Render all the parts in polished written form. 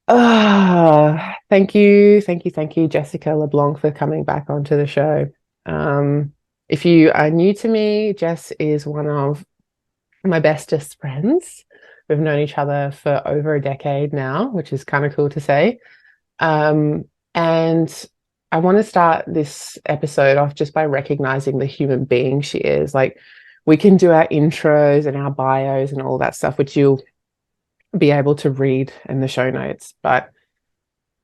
Thank you, Jessica LeBlanc, for coming back onto the show. Um, if you are new to me, Jess is one of my bestest friends. We've known each other for over a decade now, which is kind of cool to say. Um, and I want to start this episode off just by recognizing the human being she is. Like, we can do our intros and our bios and all that stuff, which you'll be able to read in the show notes. But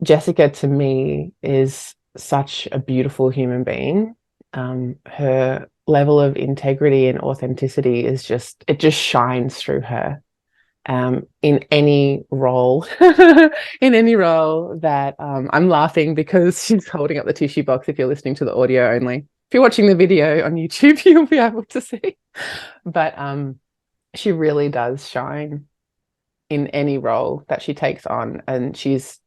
Jessica to me is such a beautiful human being. Her level of integrity and authenticity is it just shines through her. In any role, in any role that I'm laughing because she's holding up the tissue box. If you're listening to the audio only, if you're watching the video on YouTube, you'll be able to see. But she really does shine in any role that she takes on, and she's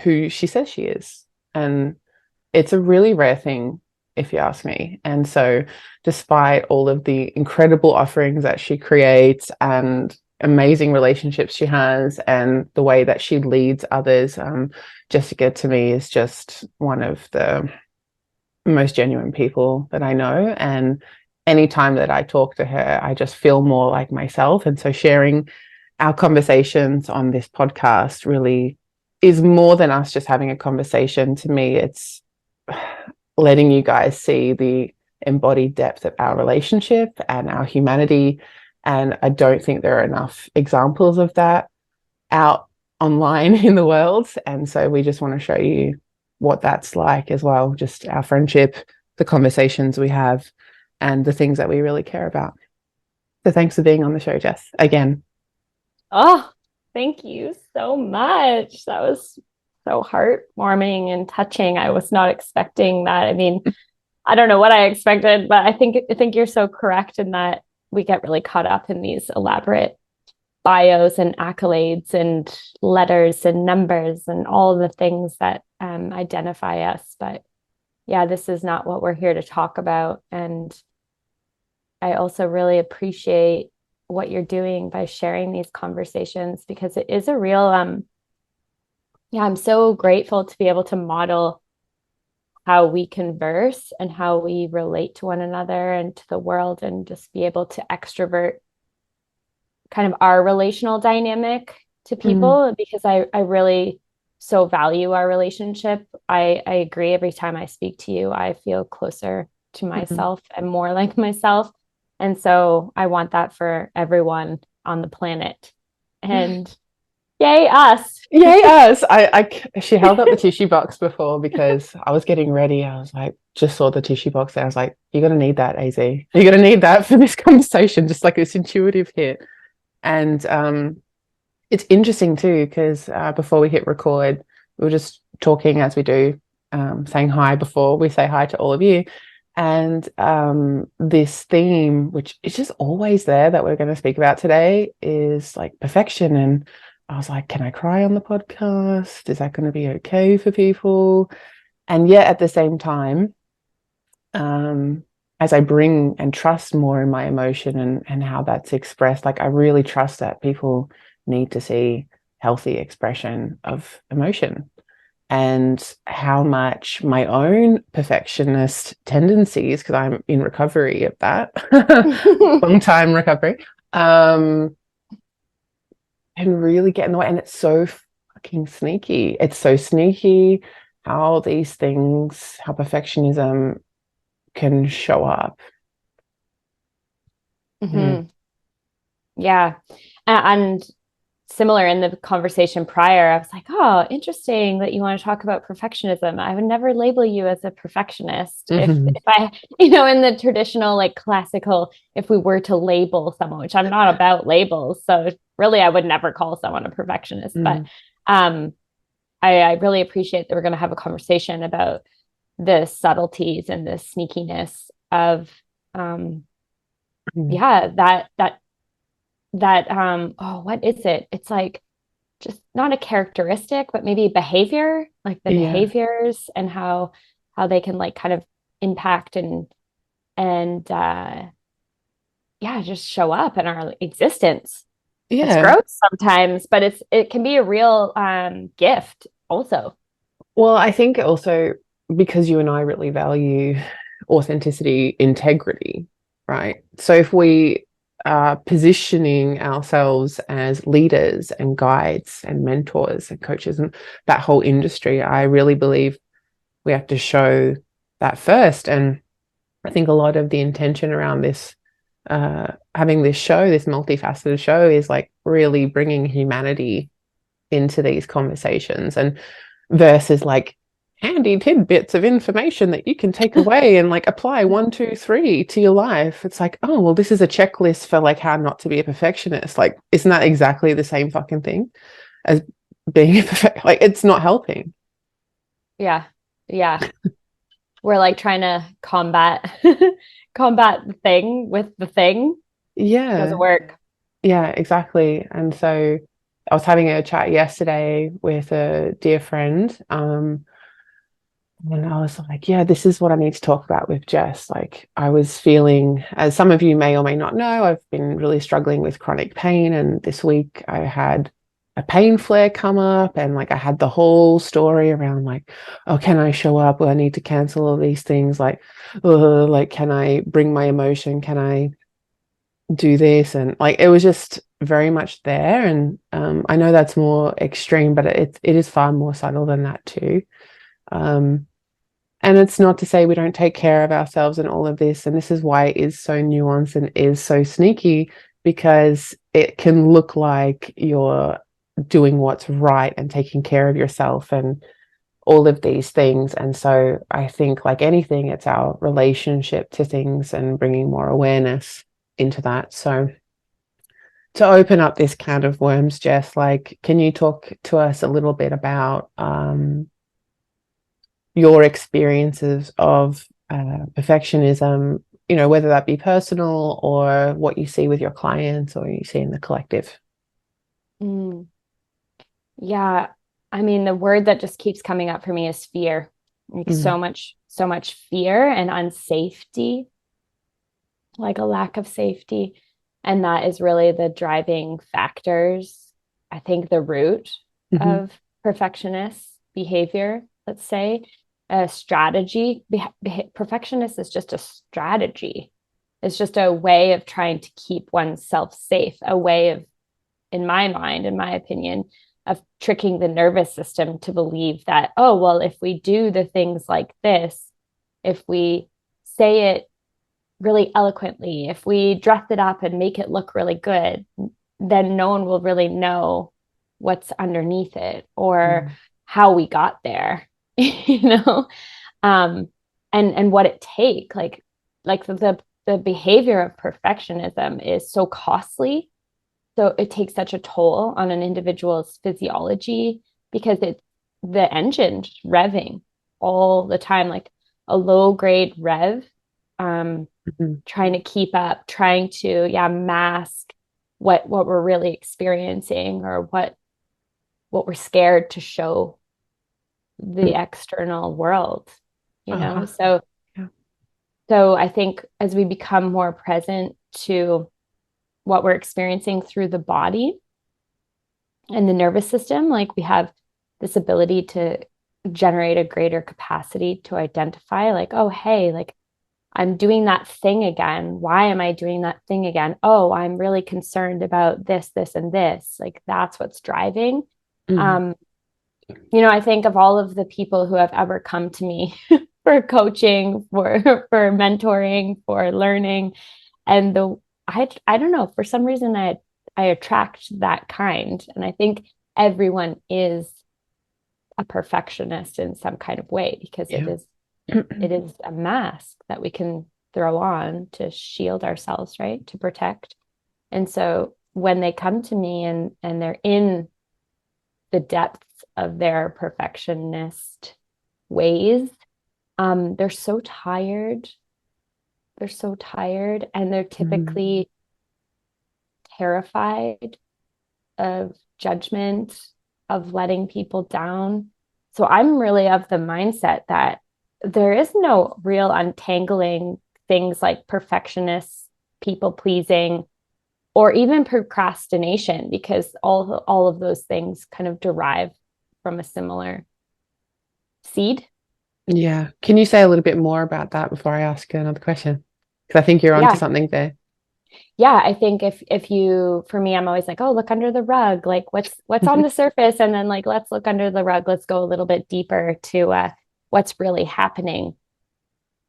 who she says she is. And it's a really rare thing, if you ask me. And so, despite all of the incredible offerings that she creates and amazing relationships she has, and the way that she leads others, Jessica to me is just one of the most genuine people that I know. And anytime that I talk to her, I just feel more like myself. And so, sharing our conversations on this podcast really is more than us just having a conversation. To me, it's letting you guys see the embodied depth of our relationship and our humanity. And I don't think there are enough examples of that out online in the world. And so we just want to show you what that's like as well, just our friendship, the conversations we have, and the things that we really care about. So thanks for being on the show, Jess, again. Oh, thank you so much. That was so heartwarming and touching. I was not expecting that. I mean, I don't know what I expected, but I think you're so correct in that we get really caught up in these elaborate bios and accolades and letters and numbers and all the things that identify us. But yeah, this is not what we're here to talk about. And I also really appreciate what you're doing by sharing these conversations because it is a real yeah, I'm so grateful to be able to model how we converse and how we relate to one another and to the world, and just be able to extrovert kind of our relational dynamic to Mm, people because I really so value our relationship. I agree, every time I speak to you, I feel closer to mm. myself and more like myself. And so I want that for everyone on the planet. And yay, us. Yay, us. She held up the tissue box before because I was getting ready. I was like, just saw the tissue box there. I was like, you're going to need that, AZ. You're going to need that for this conversation, just like this intuitive hit. And it's interesting too, because before we hit record, we were just talking as we do, saying hi before we say hi to all of you. And this theme, which is just always there that we're going to speak about today, is like perfection. And I was like, can I cry on the podcast? Is that going to be okay for people? And yet at the same time, um, as I bring and trust more in my emotion and how that's expressed, like I really trust that people need to see healthy expression of emotion, and how much my own perfectionist tendencies, because I'm in recovery of that, long time recovery, can really get in the way. And it's so fucking sneaky. It's so sneaky how these things, how perfectionism can show up. Mm. Mhm. Yeah. And similar in the conversation prior, I was like, oh, interesting that you want to talk about perfectionism. I would never label you as a perfectionist. Mhm. If I, in the traditional, like classical, if we were to label someone, which I'm not about labels. So really I would never call someone a perfectionist. But Mm. um I really appreciate that we're going to have a conversation about the subtleties and the sneakiness of Mm. yeah, that oh, what is it? It's like just not a characteristic, but maybe behavior, like the Yeah. behaviors and how they can like kind of impact and yeah, just show up in our existence. It's Yeah. gross sometimes, but it can be a real gift also. Well, I think also because you and I really value authenticity, integrity, right? So if we are positioning ourselves as leaders and guides and mentors and coaches and that whole industry, I really believe we have to show that first. And I think a lot of the intention around this, having this show, this multifaceted show, is like really bringing humanity into these conversations and versus like handy tidbits of information that you can take away and like apply 1, 2, 3 to your life. It's like, oh, well, this is a checklist for like how not to be a perfectionist. Like, isn't that exactly the same fucking thing as being a perfect? Like, it's not helping. Yeah. Yeah. We're like trying to combat combat the thing with the thing. Doesn't Yeah, work. yeah, exactly. And so I was having a chat yesterday with a dear friend. And I was like, yeah, this is what I need to talk about with Jess. Like, I was feeling, as some of you may or may not know, I've been really struggling with chronic pain. And this week I had a pain flare come up, and like I had the whole story around, like, oh, can I show up? Well, I need to cancel all these things. Like, can I bring my emotion? Can I do this? And like, it was just very much there. And I know that's more extreme, but it is far more subtle than that too. Um, and it's not to say we don't take care of ourselves and all of this. And this is why it is so nuanced and is so sneaky, because it can look like you're doing what's right and taking care of yourself and all of these things. And so I think, like anything, it's our relationship to things and bringing more awareness into that. So to open up this can of worms, Jess, like, can you talk to us a little bit about your experiences of perfectionism, whether that be personal or what you see with your clients or you see in the collective. Mm, yeah. I mean, the word that just keeps coming up for me is fear. Like Mm, so much fear and unsafety, like a lack of safety. And that is really the driving factors. I think the root mhm, of perfectionist behavior, let's say, a strategy. Perfectionist is just a strategy. It's just a way of trying to keep oneself safe, a way of, in my mind, in my opinion, of tricking the nervous system to believe that, oh, well, if we do the things like this, if we say it really eloquently, if we dress it up and make it look really good, then no one will really know what's underneath it or mm, how we got there, you know, um, and what it take. Like the behavior of perfectionism is so costly. So it takes such a toll on an individual's physiology because it's the engine revving all the time, like a low grade rev. Um, mhm, Trying to keep up, trying to, yeah, mask what we're really experiencing or what we're scared to show the mm, external world, you know? uh-huh, yeah, So I think as we become more present to what we're experiencing through the body and the nervous system, like we have this ability to generate a greater capacity to identify, like, oh, hey, like I'm doing that thing again. Why am I doing that thing again? Oh, I'm really concerned about this, this, and this. Like that's what's driving. mhm, Um, I think of all of the people who have ever come to me for coaching, for for mentoring, for learning, and I don't know, for some reason I attract that kind. And I think everyone is a perfectionist in some kind of way because yeah, it is a mask that we can throw on to shield ourselves, right? To protect. And so when they come to me and they're in the depths of their perfectionist ways, they're so tired. They're so tired and they're mhm, typically terrified of judgment, of letting people down. So I'm really of the mindset that there is no real untangling things like perfectionists, people pleasing, or even procrastination, because all of those things kind of derive from a similar seed. Yeah. Can you say a little bit more about that before I ask you another question? Because I think you're onto Yeah. something there. Yeah, I think if you, for me, I'm always like, oh, look under the rug, like what's on the surface, and then like let's look under the rug, let's go a little bit deeper to what's really happening.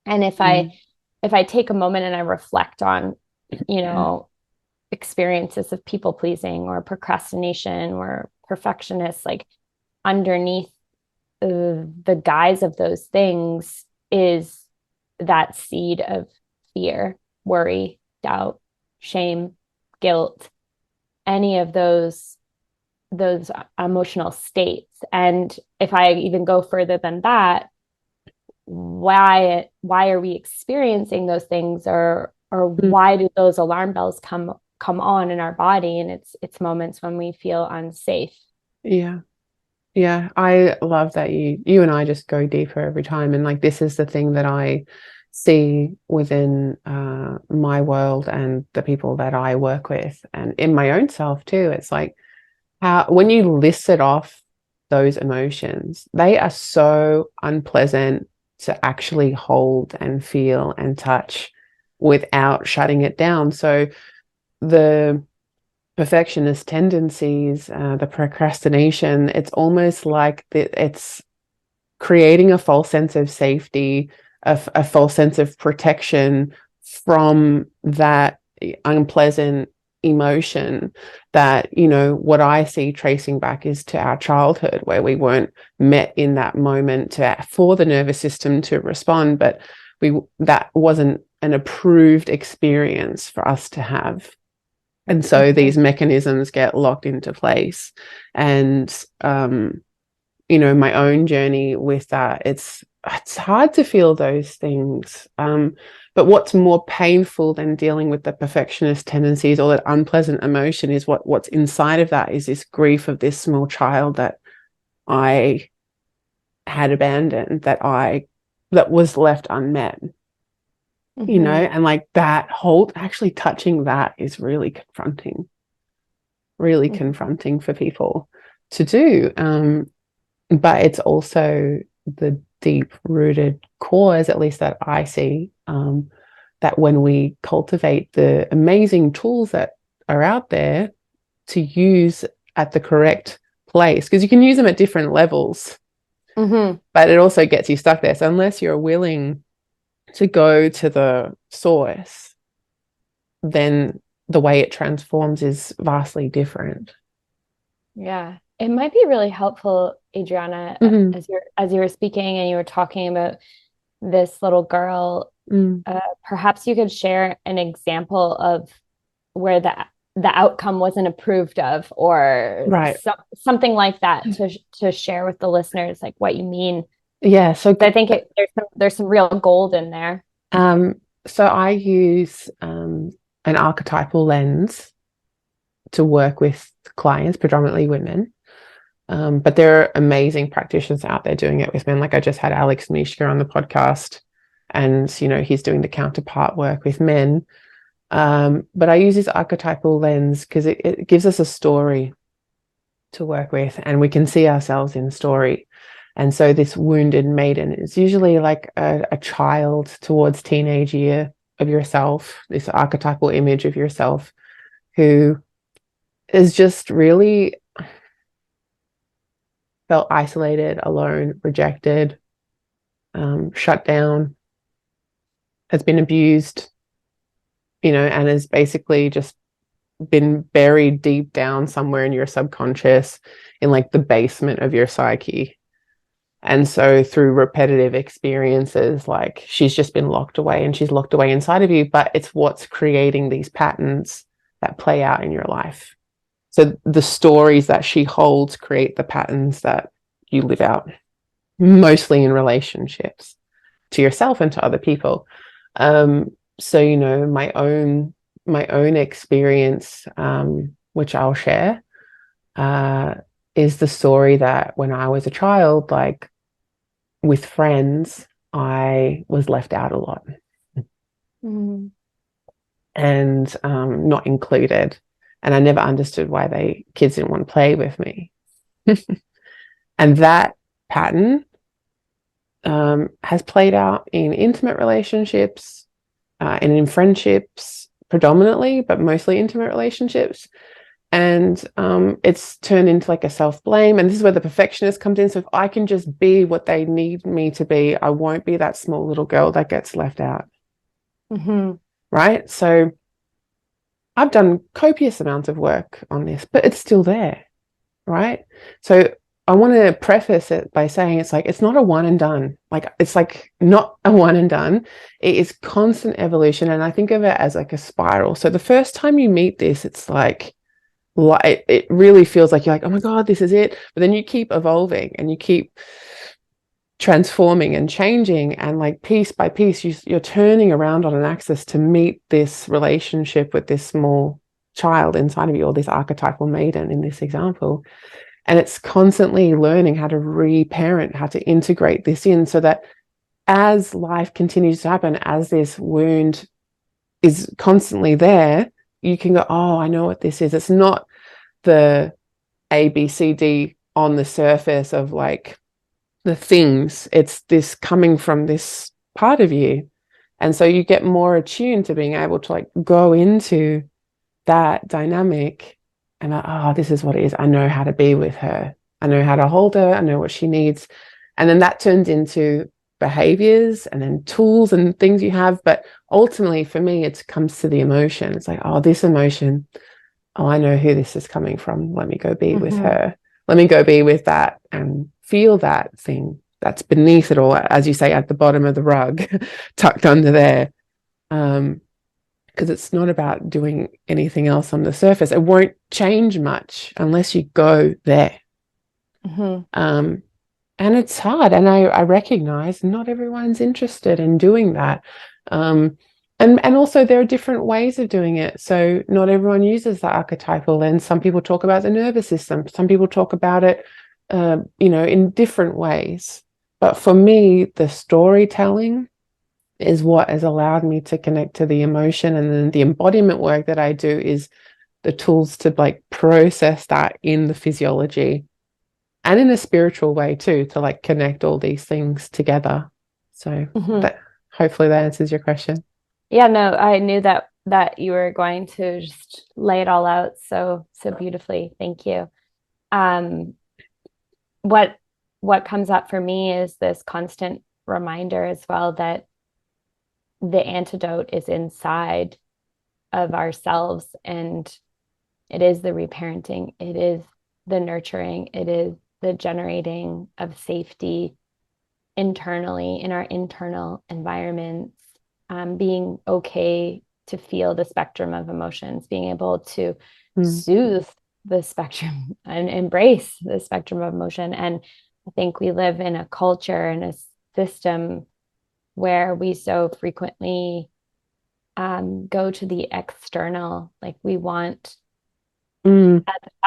And if I take a moment and I reflect on, you know, experiences of people pleasing or procrastination or perfectionist, like underneath the guise of those things is that seed of fear, worry, doubt, shame, guilt, any of those emotional states. And if I even go further than that, why are we experiencing those things, or why do those alarm bells come on in our body? And it's moments when we feel unsafe. Yeah. Yeah, I love that you and I just go deeper every time. And like this is the thing that I see within my world and the people that I work with and in my own self too. It's like how when you listed off those emotions, they are so unpleasant to actually hold and feel and touch without shutting it down. So the perfectionist tendencies, the procrastination, it's almost like it's creating a false sense of safety, a false sense of protection from that unpleasant emotion that, you know, what I see tracing back is to our childhood where we weren't met in that moment for the nervous system to respond, but that wasn't an approved experience for us to have. And so these mechanisms get locked into place. And, you know, my own journey with that, it's hard to feel those things. But what's more painful than dealing with the perfectionist tendencies or that unpleasant emotion is what's inside of that is this grief of this small child that I had abandoned, that was left unmet. You know, and like that whole actually touching that is really confronting for people to do. But it's also the deep rooted cause, at least that I see, that when we cultivate the amazing tools that are out there to use at the correct place, because you can use them at different levels, but it also gets you stuck there. So unless you're willing to go to the source, then the way it transforms is vastly different. Yeah. It might be really helpful, Adriana, as you were speaking and you were talking about this little girl, perhaps you could share an example of where the outcome wasn't approved of, or something like that, to share with the listeners, like what you mean. Yeah, so I think there's some real gold in there. So I use an archetypal lens to work with clients, predominantly women. But there are amazing practitioners out there doing it with men. Like I just had Alex Mishka on the podcast, and you know he's doing the counterpart work with men. But I use this archetypal lens because it gives us a story to work with, and we can see ourselves in story. And so this wounded maiden is usually like a child towards teenage year of yourself, this archetypal image of yourself who is just really felt isolated, alone, rejected, shut down, has been abused, you know, and has basically just been buried deep down somewhere in your subconscious, in like the basement of your psyche. And so through repetitive experiences, like she's just been locked away, and she's locked away inside of you, but it's what's creating these patterns that play out in your life. So the stories that she holds create the patterns that you live out, mostly in relationships to yourself and to other people. So, you know, my own experience, which I'll share, is the story that when I was a child, like with friends, I was left out a lot. and not included. And I never understood why kids didn't want to play with me. And that pattern has played out in intimate relationships and in friendships predominantly, but mostly intimate relationships. And it's turned into like a self-blame. And this is where the perfectionist comes in. So if I can just be what they need me to be, I won't be that small little girl that gets left out. Mm-hmm. Right? So I've done copious amounts of work on this, but it's still there. Right? So I want to preface it by saying it's not a one and done. Like it's like not a one and done. It is constant evolution. And I think of it as like a spiral. So the first time you meet this, it's like it really feels like you're like, oh my God, this is it. But then you keep evolving and you keep transforming and changing. And like piece by piece, you're turning around on an axis to meet this relationship with this small child inside of you, or this archetypal maiden in this example. And it's constantly learning how to reparent, how to integrate this in, so that as life continues to happen, as this wound is constantly there, you can go, oh, I know what this is. It's not the A, B, C, D on the surface of like the things. It's this coming from this part of you. And so you get more attuned to being able to like go into that dynamic and oh, this is what it is. I know how to be with her. I know how to hold her. I know what she needs. And then that turns into behaviors and then tools and things you have. But ultimately for me, it comes to the emotion. It's like, oh, this emotion, oh, I know who this is coming from. Let me go be with her. Let me go be with that and feel that thing that's beneath it all, as you say, at the bottom of the rug, tucked under there. Because it's not about doing anything else on the surface. It won't change much unless you go there. And it's hard. And I recognize not everyone's interested in doing that. And also there are different ways of doing it. So not everyone uses the archetypal lens. Some people talk about the nervous system. Some people talk about it, in different ways. But for me, the storytelling is what has allowed me to connect to the emotion. And then the embodiment work that I do is the tools to like process that in the physiology and in a spiritual way too, to like connect all these things together. So that hopefully that answers your question. Yeah, no, I knew that you were going to just lay it all out so beautifully. Thank you. What comes up for me is this constant reminder as well that the antidote is inside of ourselves, and it is the reparenting, it is the nurturing, it is the generating of safety internally in our internal environments, being okay to feel the spectrum of emotions, being able to soothe the spectrum and embrace the spectrum of emotion. And I think we live in a culture and a system where we so frequently go to the external, like we want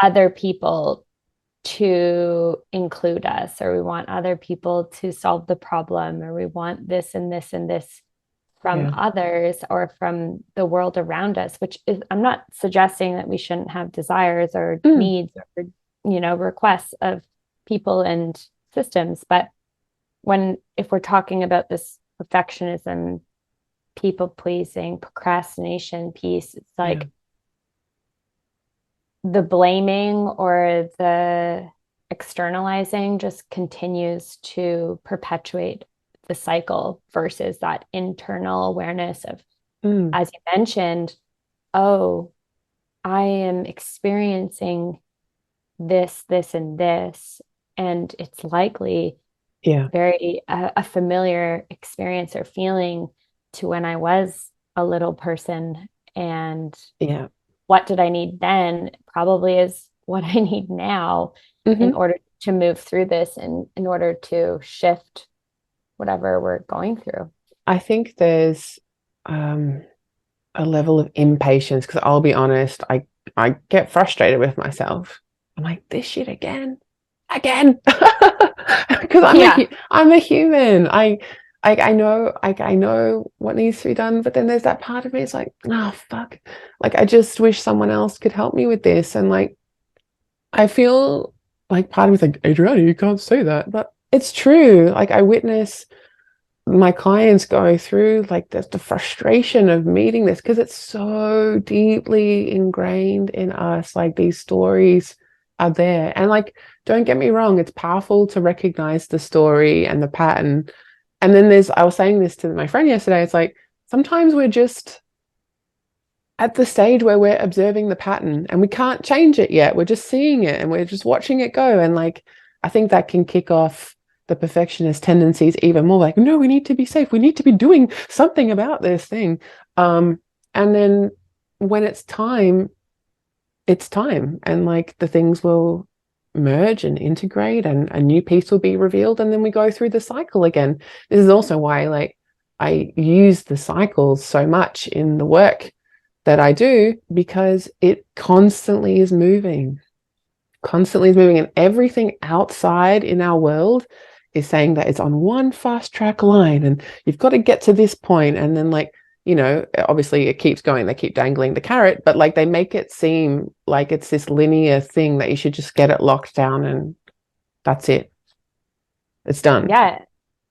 other people to include us, or we want other people to solve the problem, or we want this and this and this from others or from the world around us, which is, I'm not suggesting that we shouldn't have desires or needs or, requests of people and systems. But if we're talking about this perfectionism, people pleasing, procrastination piece, it's like the blaming or the externalizing just continues to perpetuate the cycle versus that internal awareness of, as you mentioned, oh, I am experiencing this, and this, and it's likely very a familiar experience or feeling to when I was a little person. And what did I need then probably is what I need now in order to move through this and in order to shift whatever we're going through. I think there's a level of impatience, because I'll be honest, I get frustrated with myself. I'm like, this shit again because I'm a human. I know what needs to be done, but then there's that part of me, it's like, oh fuck. Like I just wish someone else could help me with this. And like I feel like part of me's like, Adriana, you can't say that. But it's true. Like I witness my clients go through like the frustration of meeting this because it's so deeply ingrained in us. Like these stories are there. And like, don't get me wrong, it's powerful to recognize the story and the pattern. And then I was saying this to my friend yesterday, it's like sometimes we're just at the stage where we're observing the pattern and we can't change it yet. We're just seeing it and we're just watching it go. And like, I think that can kick off the perfectionist tendencies even more. Like, no, we need to be safe. We need to be doing something about this thing. And then when it's time. And like the things will merge and integrate and a new piece will be revealed. And then we go through the cycle again. This is also why like I use the cycles so much in the work that I do because it constantly is moving, and everything outside in our world is saying that it's on one fast track line and you've got to get to this point. And then like, obviously it keeps going, they keep dangling the carrot, but like they make it seem like it's this linear thing that you should just get it locked down and that's it. It's done. Yeah.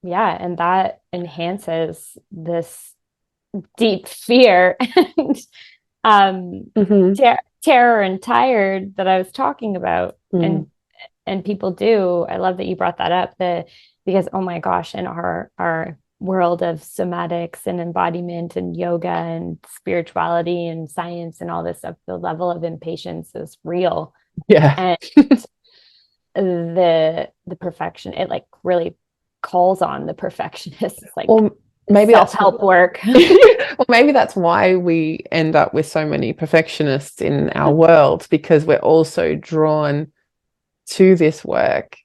Yeah. And that enhances this deep fear and Mm-hmm. terror and tired that I was talking about. Mm. And people do. I love that you brought that up. Because oh my gosh, in our world of somatics and embodiment and yoga and spirituality and science and all this stuff, the level of impatience is real. Yeah. And the perfection, it like really calls on the perfectionist. It's like Well, maybe that's self-help work. well, maybe that's why we end up with so many perfectionists in our world, because we're also drawn to this work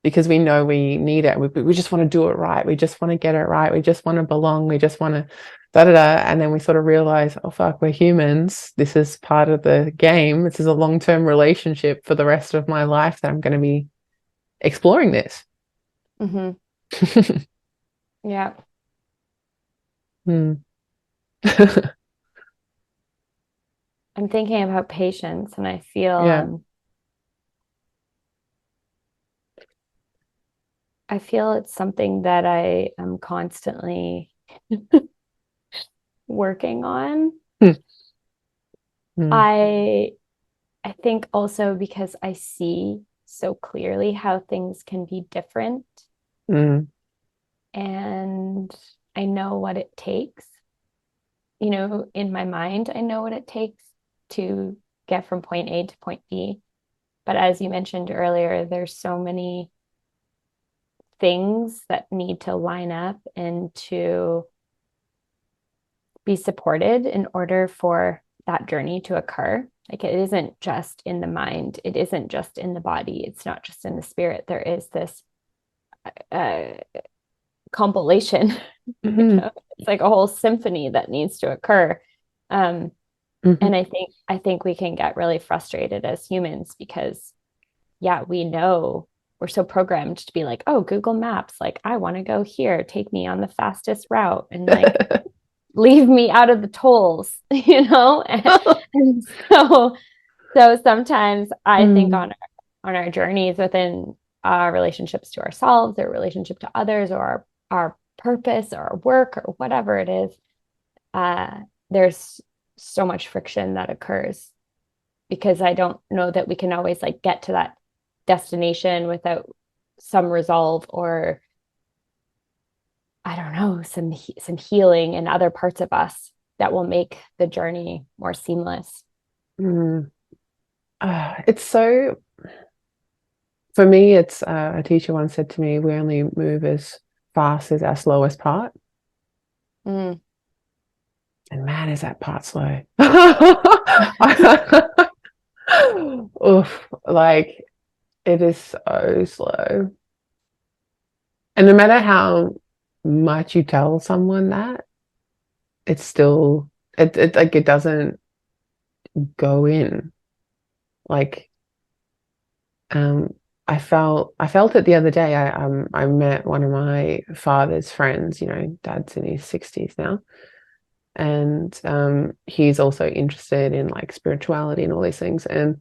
because we know we need it. We just want to do it right. We just want to get it right. We just want to belong. We just want to da da da. And then we sort of realize, oh fuck, we're humans. This is part of the game. This is a long-term relationship for the rest of my life that I'm going to be exploring this. Mm-hmm. Yeah. Hmm. I'm thinking about patience and I feel Yeah. I feel it's something that I am constantly working on. Hmm. Hmm. I I think also because I see so clearly how things can be different Hmm. and I know what it takes. In my mind, I know what it takes to get from point A to point B. But as you mentioned earlier, there's so many things that need to line up and to be supported in order for that journey to occur. Like it isn't just in the mind, it isn't just in the body, it's not just in the spirit. There is this uh, compilation. Hmm. It's like a whole symphony that needs to occur. Um, Hmm. and I think we can get really frustrated as humans because yeah, we know we're so programmed to be like, oh, Google Maps, like I want to go here, take me on the fastest route, and like leave me out of the tolls, and so sometimes I think Mm. on our journeys within our relationships to ourselves, or relationship to others, or our purpose, or our work, or whatever it is, uh, there's so much friction that occurs because I don't know that we can always like get to that destination without some resolve or I don't know, some healing in other parts of us that will make the journey more seamless. Mm. It's so, for me, it's a teacher once said to me, we only move as fast as our slowest part. Mm. And man, is that part slow. Oof, like it is so slow. And no matter how much you tell someone that, it's still, it like it doesn't go in. Like, I felt it the other day. I met one of my father's friends, dad's in his 60s now. And he's also interested in like spirituality and all these things. And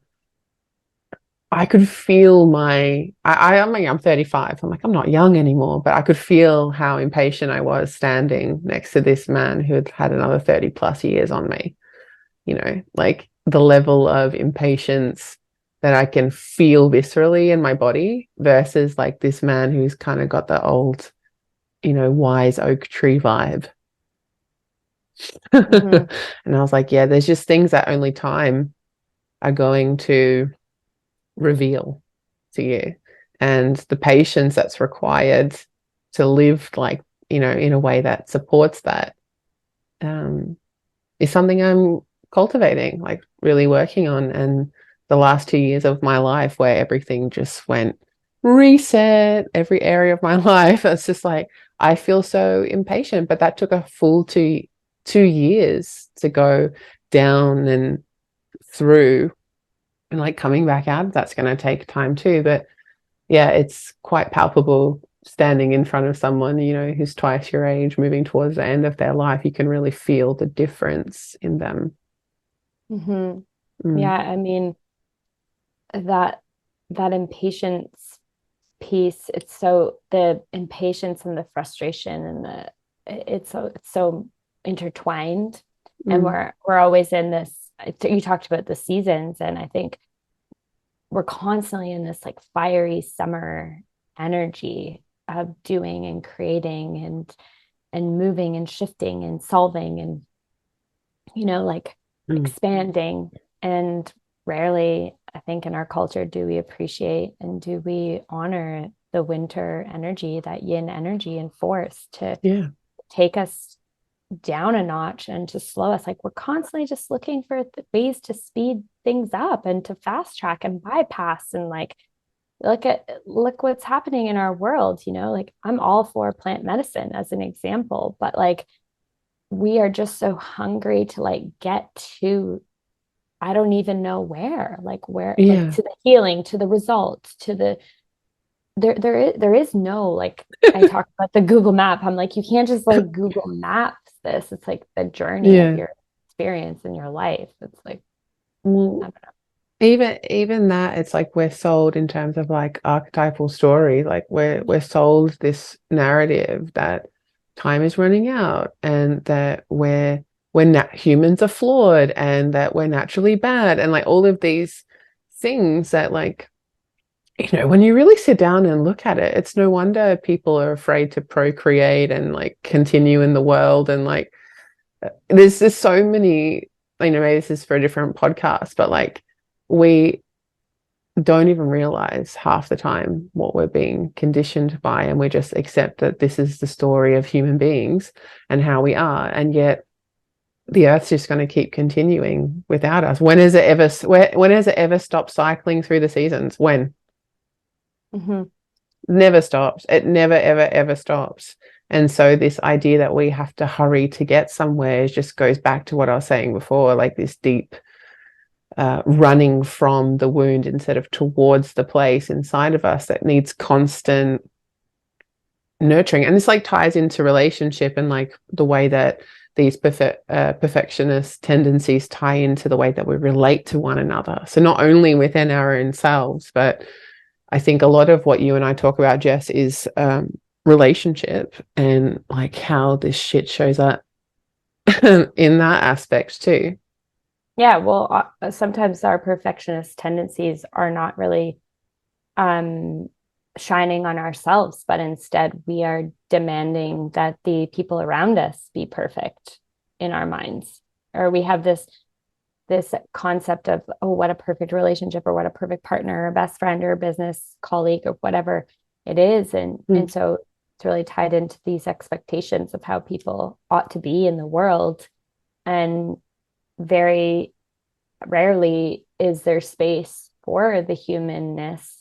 I could feel I'm 35. I'm like, I'm not young anymore, but I could feel how impatient I was standing next to this man who had had another 30 plus years on me, like the level of impatience that I can feel viscerally in my body versus like this man who's kind of got the old, wise oak tree vibe. Mm-hmm. And I was like, yeah, there's just things that only time are going to reveal to you. And the patience that's required to live like, in a way that supports that um, is something I'm cultivating, like really working on. And the last 2 years of my life where everything just went reset, every area of my life, it's just like, I feel so impatient, but that took a full 2 years to go down and through, and like coming back out, that's going to take time too. But yeah, it's quite palpable standing in front of someone, who's twice your age, moving towards the end of their life. You can really feel the difference in them. Mm-hmm. Mm. Yeah, I mean that that impatience piece, it's so the impatience and the frustration and it's so intertwined. And Mm. we're always in this, you talked about the seasons, and I think we're constantly in this like fiery summer energy of doing and creating and moving and shifting and solving and like Mm. expanding. And rarely, I think, in our culture do we appreciate and do we honor the winter energy, that yin energy and force to Yeah. take us down a notch and to slow us. Like we're constantly just looking for ways to speed things up and to fast track and bypass and like look what's happening in our world. Like I'm all for plant medicine as an example, but like we are just so hungry to like get to, I don't even know where, like Yeah. to the healing, to the results, to the there is no, like, I talk about the Google map. I'm like, you can't just like Google Maps this. It's like the journey of Yeah. your experience in your life. It's like, I Well, don't even that, it's like we're sold in terms of like archetypal story. Like we're sold this narrative that time is running out and that humans are flawed and that we're naturally bad and like all of these things that like, when you really sit down and look at it, it's no wonder people are afraid to procreate and like continue in the world. And like there's just so many, maybe this is for a different podcast, but like we don't even realize half the time what we're being conditioned by, and we just accept that this is the story of human beings and how we are. And yet the earth's just going to keep continuing without us. When has it ever stopped cycling through the seasons? When? know. Mm-hmm. Never stops. It never, ever, ever stops. And so this idea that we have to hurry to get somewhere just goes back to what I was saying before, like this deep running from the wound instead of towards the place inside of us that needs constant nurturing. And this like ties into relationship and like the way that these perfectionist tendencies tie into the way that we relate to one another. So not only within our own selves, but I think a lot of what you and I talk about, Jess, is relationship and like how this shit shows up in that aspect too. Yeah, well, sometimes our perfectionist tendencies are not really um shining on ourselves, but instead we are demanding that the people around us be perfect in our minds. Or we have this concept of, oh, what a perfect relationship or what a perfect partner or best friend or business colleague or whatever it is. And so it's really tied into these expectations of how people ought to be in the world. And very rarely is there space for the humanness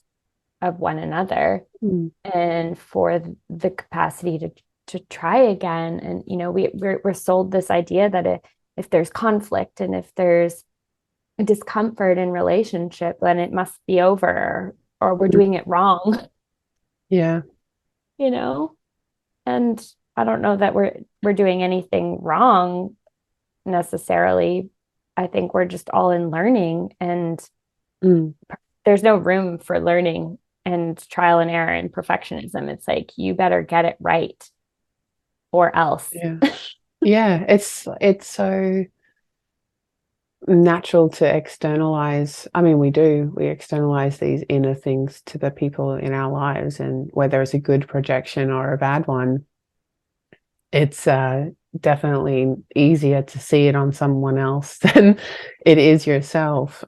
of one another Mm. and for the capacity to try again. And we're sold this idea that if there's conflict and if there's discomfort in relationship, then it must be over. or we're doing it wrong, Yeah. you know? And I don't know that we're doing anything wrong necessarily. I think we're just all in learning, and Mm. there's no room for learning and trial and error and perfectionism. It's like you better get it right or else. Yeah. Yeah. It's so natural to externalize. I mean, we externalize these inner things to the people in our lives, and whether it's a good projection or a bad one, it's definitely easier to see it on someone else than it is yourself.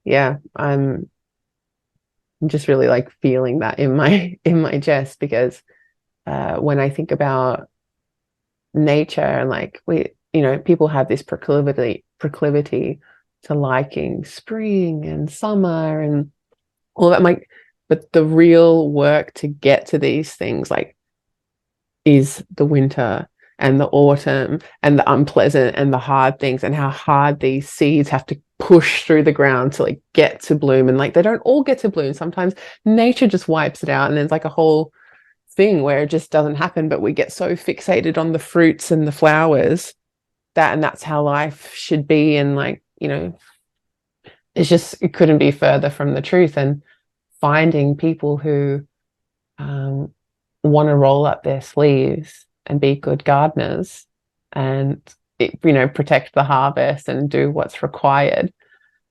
Yeah, I'm just really like feeling that in my in my chest, because when I think about nature, and like people have this proclivity to liking spring and summer and all that. Like, but the real work to get to these things, like, is the winter and the autumn and the unpleasant and the hard things, and how hard these seeds have to push through the ground to like get to bloom. And like they don't all get to bloom. Sometimes nature just wipes it out, and there's like a whole thing where it just doesn't happen, but we get so fixated on the fruits and the flowers, and that's how life should be. And like, it couldn't be further from the truth. And finding people who um, want to roll up their sleeves and be good gardeners, and protect the harvest and do what's required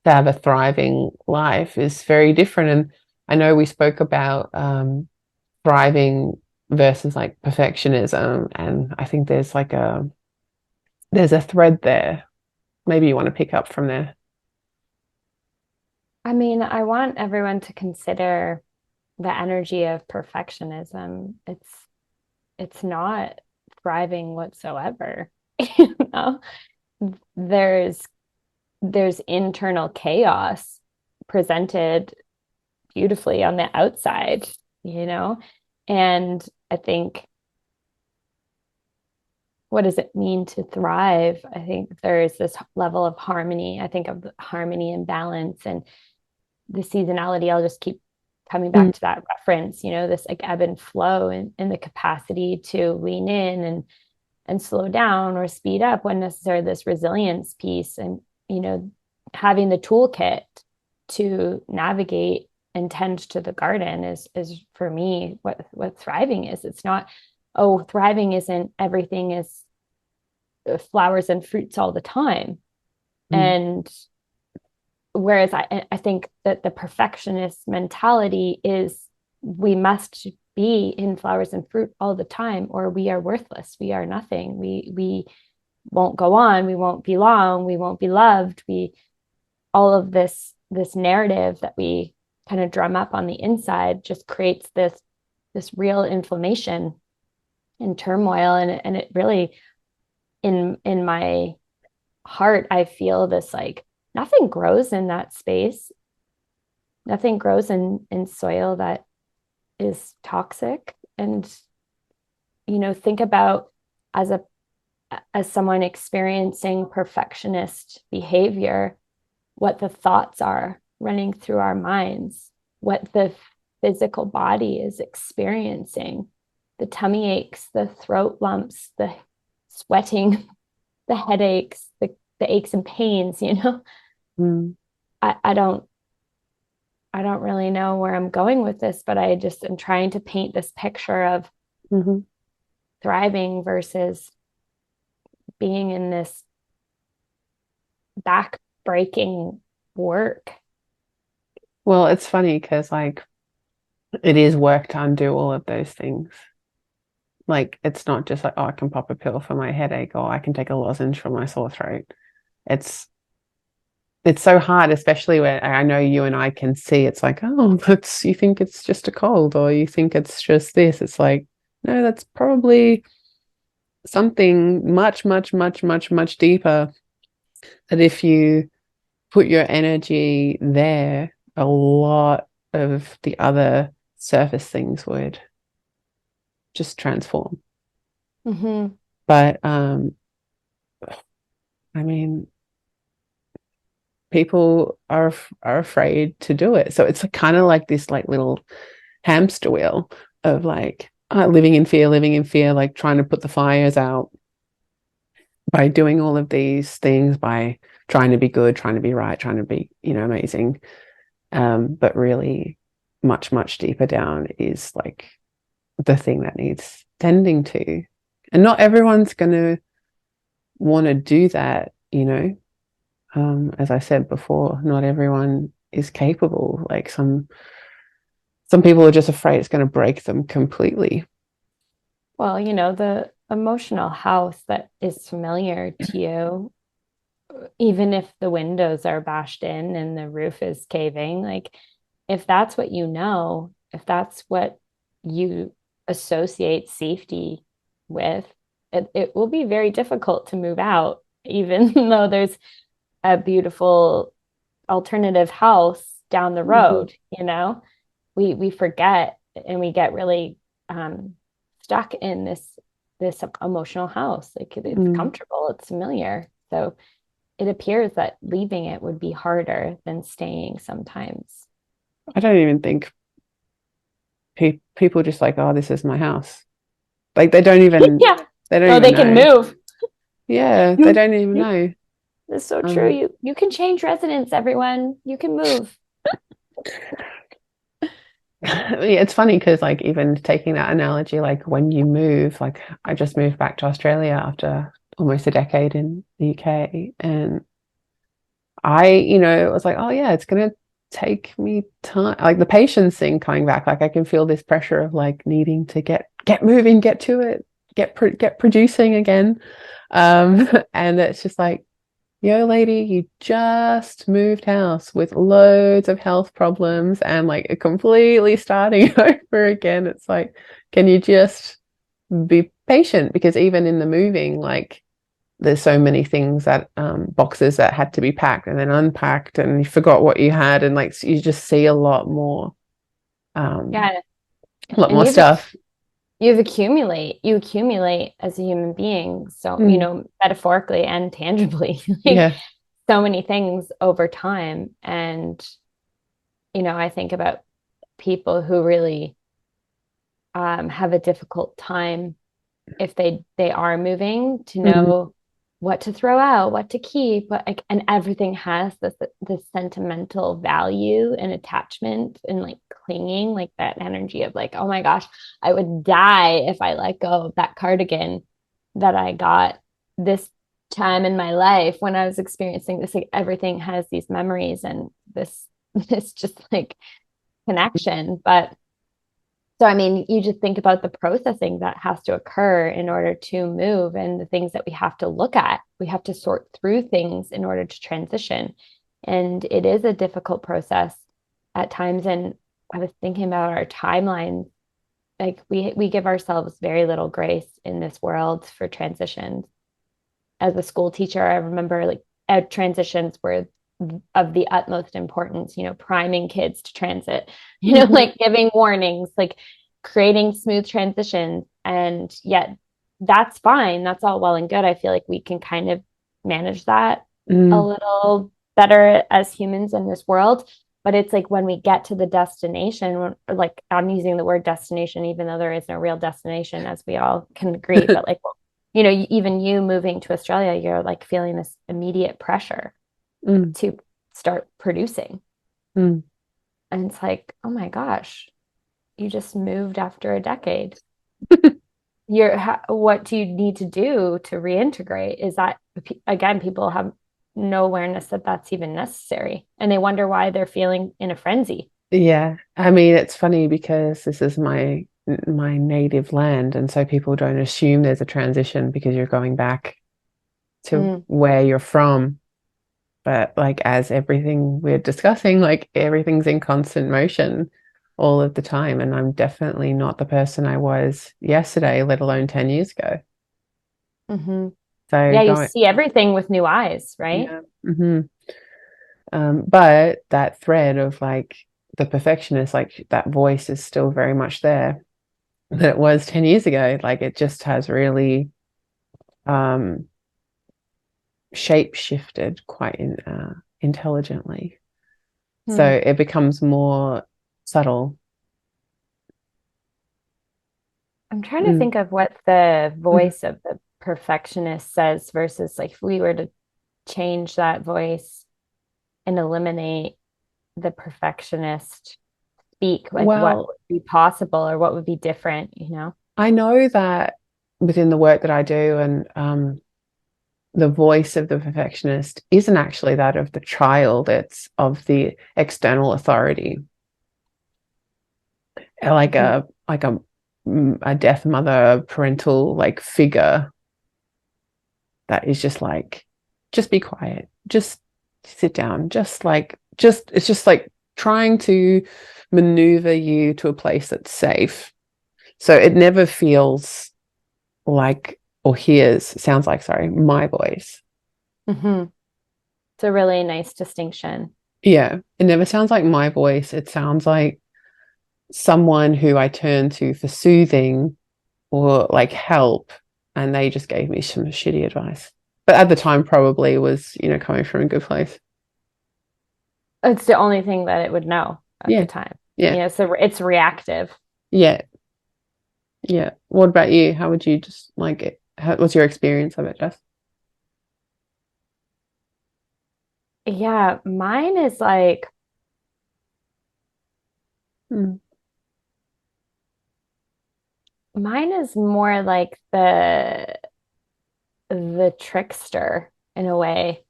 to have a thriving life is very different. And I know we spoke about thriving versus like perfectionism, and I think there's a thread there. Maybe you want to pick up from there. I mean, I want everyone to consider the energy of perfectionism. It's not thriving whatsoever. You know, there's there's internal chaos presented beautifully on the outside, you know? And I think, what does it mean to thrive? I think there's this level of harmony. I think of harmony and balance and the seasonality. I'll just keep coming Mm, back to that reference, this like ebb and flow, and the capacity to lean in and slow down or speed up when necessary, this resilience piece, and having the toolkit to navigate and tend to the garden is for me what thriving is. It's not, oh, thriving isn't everything is flowers and fruits all the time. mm, And whereas I think that the perfectionist mentality is we must be in flowers and fruit all the time, or we are worthless, we are nothing, we won't go on, we won't belong, we won't be loved, we all of this narrative that we kind of drum up on the inside just creates this real inflammation and turmoil, and it really, in my heart, I feel this like nothing grows in that space, nothing grows in soil that is toxic. And think about, as a as someone experiencing perfectionist behavior, what the thoughts are running through our minds, what the physical body is experiencing, the tummy aches, the throat lumps, the sweating, the headaches, the aches and pains. mm, I I don't really know where I'm going with this, but I just am trying to paint this picture of mhm. thriving versus being in this back breaking work. Well, it's funny because like it is work to undo all of those things. Like it's not just like, oh, I can pop a pill for my headache, or I can take a lozenge for my sore throat. It's it's so hard, especially when I know you and I can see it's like, oh, that's, you think it's just a cold, or you think it's just this. It's like, no, that's probably something much, much, much, much, much deeper. That if you put your energy there, a lot of the other surface things would just transform. Mm-hmm. But I mean, people are afraid to do it. So it's kind of like this like little hamster wheel of like living in fear, like trying to put the fires out by doing all of these things, by trying to be good, trying to be right, trying to be, amazing. But really much, much deeper down is like the thing that needs tending to. And not everyone's going to want to do that, as I said before, not everyone is capable. Like some people are just afraid it's going to break them completely. Well, the emotional house that is familiar to you, even if the windows are bashed in and the roof is caving, like if that's what if that's what you associate safety with, it will be very difficult to move out, even though there's a beautiful alternative house down the road. We forget and we get really stuck in this emotional house. Like it's comfortable, it's familiar. So it appears that leaving it would be harder than staying sometimes. I don't even think people just like, oh, this is my house. Like they don't even Yeah. they don't Oh, even they can know. move. Yeah, they don't even know. That's so true. You can change residence, everyone. You can move. Yeah, it's funny because like even taking that analogy, like when you move, like I just moved back to Australia after almost a decade in the UK, and I was like, oh yeah, it's gonna take me time. Like the patience thing coming back, like I can feel this pressure of like needing to get moving, get to it, get producing again. And it's just like, yo, lady, you just moved house with loads of health problems and like completely starting over again. It's like, can you just be patient? Because even in the moving, like there's so many things that boxes that had to be packed and then unpacked and you forgot what you had, and like you just see a lot more Yeah. a lot And more stuff. you accumulate as a human being. So, metaphorically and tangibly, like Yeah. so many things over time. And, I think about people who really have a difficult time if they are moving to Mm, know what to throw out, what to keep, and everything has this sentimental value and attachment and like clinging, like that energy of like, oh my gosh, I would die if I let go of that cardigan that I got this time in my life when I was experiencing this. Like everything has these memories and this just like connection. But so, I mean, you just think about the processing that has to occur in order to move and the things that we have to look at. We have to sort through things in order to transition. And it is a difficult process at times. And I was thinking about our timeline. Like we give ourselves very little grace in this world for transitions. As a school teacher, I remember like transitions were of the utmost importance, priming kids to transit, like giving warnings, like creating smooth transitions. And yet that's fine. That's all well and good. I feel like we can kind of manage that a mm, little better as humans in this world. But it's like when we get to the destination, like I'm using the word destination, even though there is no real destination, as we all can agree. But like, even you moving to Australia, you're like feeling this immediate pressure mm, to start producing. mm. And it's like, oh my gosh, you just moved after a decade. What do you need to do to reintegrate? Is that, again, people have no awareness that that's even necessary. And they wonder why they're feeling in a frenzy. Yeah, I mean, it's funny because this is my native land, and so people don't assume there's a transition because you're going back to Mm, where you're from. But like as everything we're discussing, like everything's in constant motion all of the time, and I'm definitely not the person I was yesterday, let alone 10 years ago. mm-hmm. So Yeah, you going, see everything with new eyes, right? yeah. But that thread of like the perfectionist, like that voice is still very much there that it was 10 years ago. Like it just has really shape shifted quite in intelligently. So Hmm. it becomes more subtle. I'm trying to Mm. think of what the Mm. voice of the perfectionist says versus like if we were to change that voice and eliminate the perfectionist speak, like what Well, would be possible or what would be different, you know? I know that within the work that I do, and the voice of the perfectionist isn't actually that of the child, it's of the external authority, like Mhm. a death mother, parental like figure that is just like, just be quiet, just sit down, just it's just like trying to maneuver you to a place that's safe. So it never feels like, or hears, sounds like, sorry, my voice. Mhm. It's a really nice distinction. Yeah, it never sounds like my voice. It sounds like someone who I turn to for soothing or like help, and they just gave me some shitty advice. But at the time, probably was, coming from a good place. It's the only thing that it would know at the Yeah, time. yeah, You know, so it's reactive. yeah, yeah. What about you? How would you just like it? What's your experience of it, Jess? Yeah, mine is like Mm. mine is more like the trickster in a way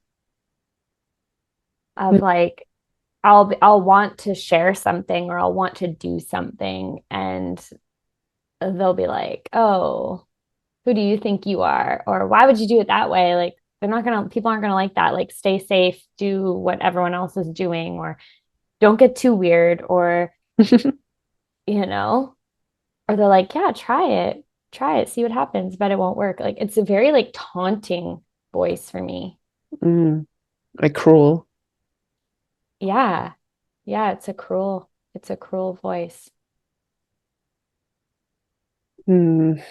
of like I'll want to share something or I'll want to do something and they'll be like, "Oh, who do you think you are?" Or why would you do it that way? Like people aren't gonna like that. Like stay safe, do what everyone else is doing, or don't get too weird, or you know, or they're like, yeah, try it, see what happens, but it won't work. Like it's a very like taunting voice for me. Mm. Like cruel. Yeah. Yeah, it's a cruel voice. Mm.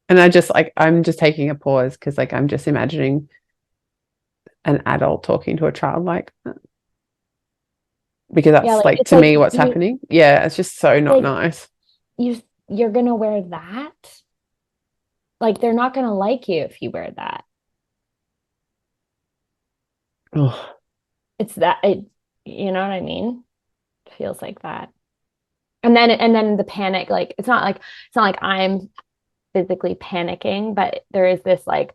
And I just like, I'm just taking a pause because like I'm just imagining an adult talking to a child, like, because Yeah, that's like like it's to like me what's you happening. Yeah, it's just so not like nice. you're gonna wear that. Like they're not gonna like you if you wear that. Oh, It's that it, you know what I mean? It feels like that. And then the panic, like it's not like I'm physically panicking, but there is this like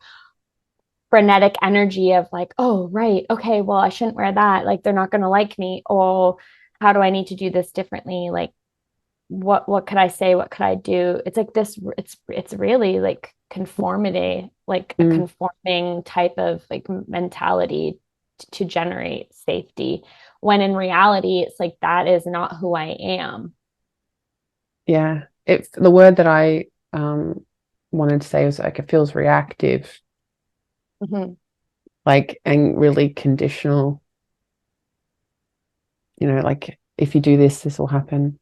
frenetic energy of like, oh, right, okay, well, I shouldn't wear that. Like they're not gonna like me. Oh, how do I need to do this differently? Like what could I say? What could I do? It's like this, it's really like conformity, like a mm, conforming type of like mentality to generate safety. When in reality, it's like that is not who I am. yeah. The word that I wanted to say was like it feels reactive, Mhm. like, and really conditional. Like if you do this, this will happen.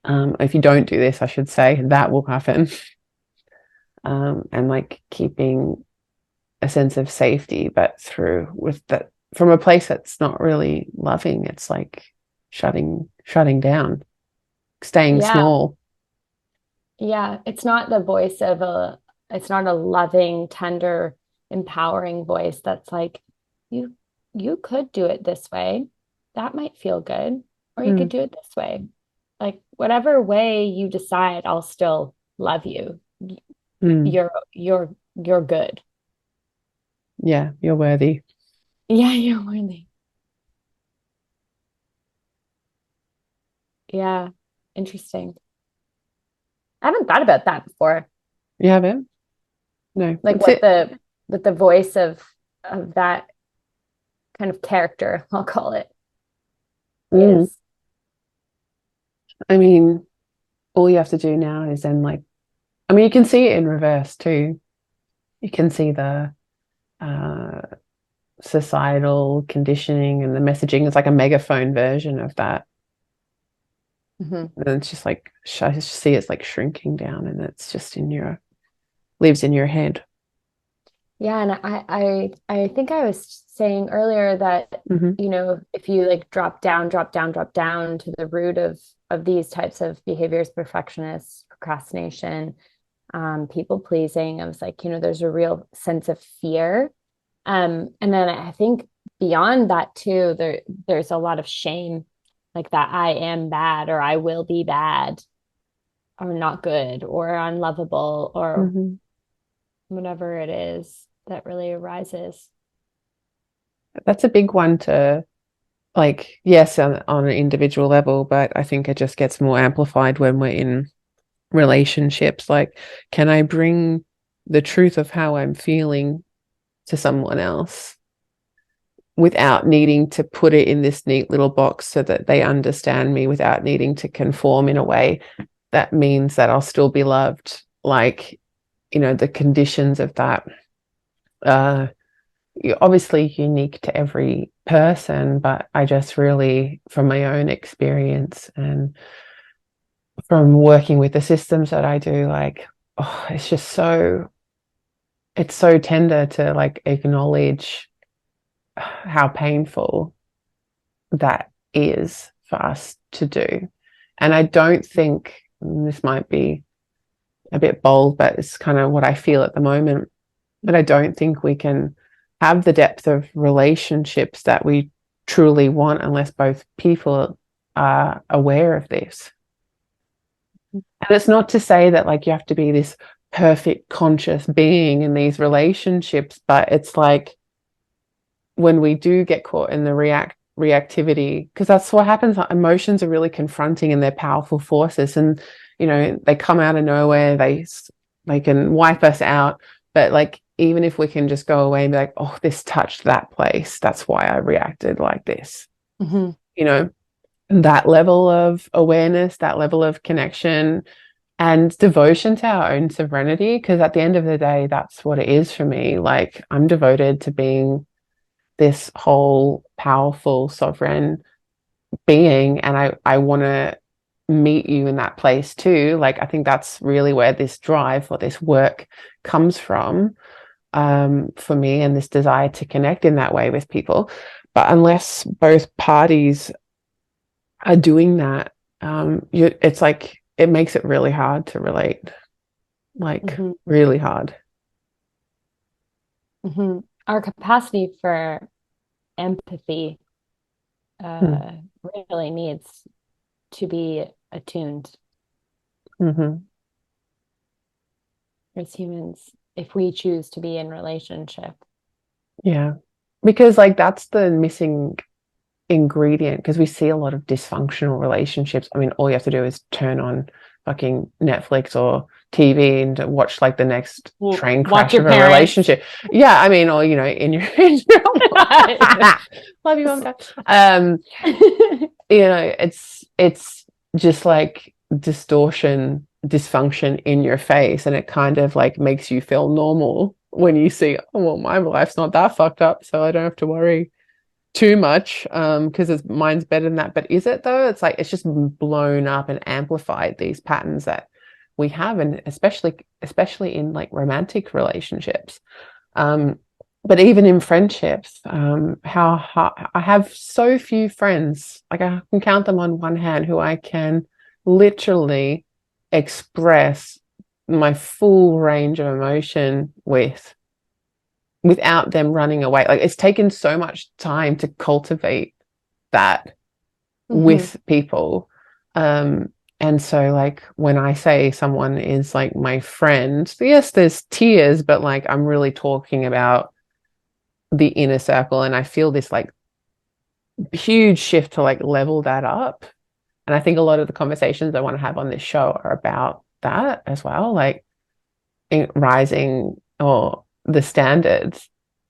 If you don't do this, I should say, that will happen. And like keeping a sense of safety, but through with that from a place that's not really loving. It's like shutting down, staying Yeah, small. yeah. It's not a loving, tender, empowering voice that's like, you you could do it this way. That might feel good. Or you could Mm, do it this way. Like whatever way you decide, I'll still love you. mm. You're good. Yeah, you're worthy. Yeah, you're worthy. Yeah. Interesting. I haven't thought about that before. You have it? No, Like that's it. what the voice of that kind of character, I'll call it, Mm. is. I mean, all you have to do now is then like, I mean, you can see it in reverse too. You can see the uh, societal conditioning and the messaging. It's like a megaphone version of that. Mhm. And it's just like, I just see it's like shrinking down and it's just lives in your head. Yeah, and I think I was saying earlier that, Hmm. if you like drop down to the root of these types of behaviors, perfectionist, procrastination, people pleasing, I was like, there's a real sense of fear. And then I think beyond that too, there's a lot of shame, like that I am bad or I will be bad or not good or unlovable or Hmm. whatever it is that really arises. That's a big one to like, yes, on an individual level, but I think it just gets more amplified when we're in relationships. Like, can I bring the truth of how I'm feeling to someone else without needing to put it in this neat little box so that they understand me, without needing to conform in a way that means that I'll still be loved? Like, the conditions of that uh obviously unique to every person, but I just really, from my own experience and from working with the systems that I do, like, oh, it's so tender to like acknowledge how painful that is for us to do. And I don't think, this might be a bit bold, but it's kind of what I feel at the moment, but I don't think we can have the depth of relationships that we truly want unless both people are aware of this. And it's not to say that like you have to be this perfect conscious being in these relationships, but it's like when we do get caught in the reactivity, because that's what happens. Emotions are really confronting and they're powerful forces, and they come out of nowhere. They can wipe us out, but like even if we can just go away and be like, oh, this touched that place, that's why I reacted like this. Mm-hmm. you know that level of awareness, that level of connection and devotion to our own sovereignty, because at the end of the day, that's what it is for me. Like, I'm devoted to being this whole powerful sovereign being, and I want to meet you in that place too. Like, I think that's really where this drive or this work comes from, for me, and this desire to connect in that way with people. But unless both parties are doing that, it's like it makes it really hard to relate, like Mm-hmm. really hard. Mm-hmm. Our capacity for empathy Mm. uh, really needs to be attuned Hmm. as humans if we choose to be in relationship. Yeah, because like that's the missing ingredient, because we see a lot of dysfunctional relationships. I mean, all you have to do is turn on fucking Netflix or TV and watch like the next Well, train watch crash your of a parents. relationship. Yeah, I mean, or in your, love you, mom, dad. It's just like distortion, dysfunction in your face, and it kind of like makes you feel normal when you see, oh well, my life's not that fucked up, so I don't have to worry too much, because mine's better than that. But is it though? It's like it's just blown up and amplified these patterns that we have, and especially in like romantic relationships, um but even in friendships, how I have so few friends, like I can count them on one hand, who I can literally express my full range of emotion without them running away. Like, it's taken so much time to cultivate that Mm-hmm. with people. And so like when I say someone is like my friend, yes, there's tears, but like I'm really talking about the inner circle, and I feel this like huge shift to like level that up. And I think a lot of the conversations I want to have on this show are about that as well, like rising or the standards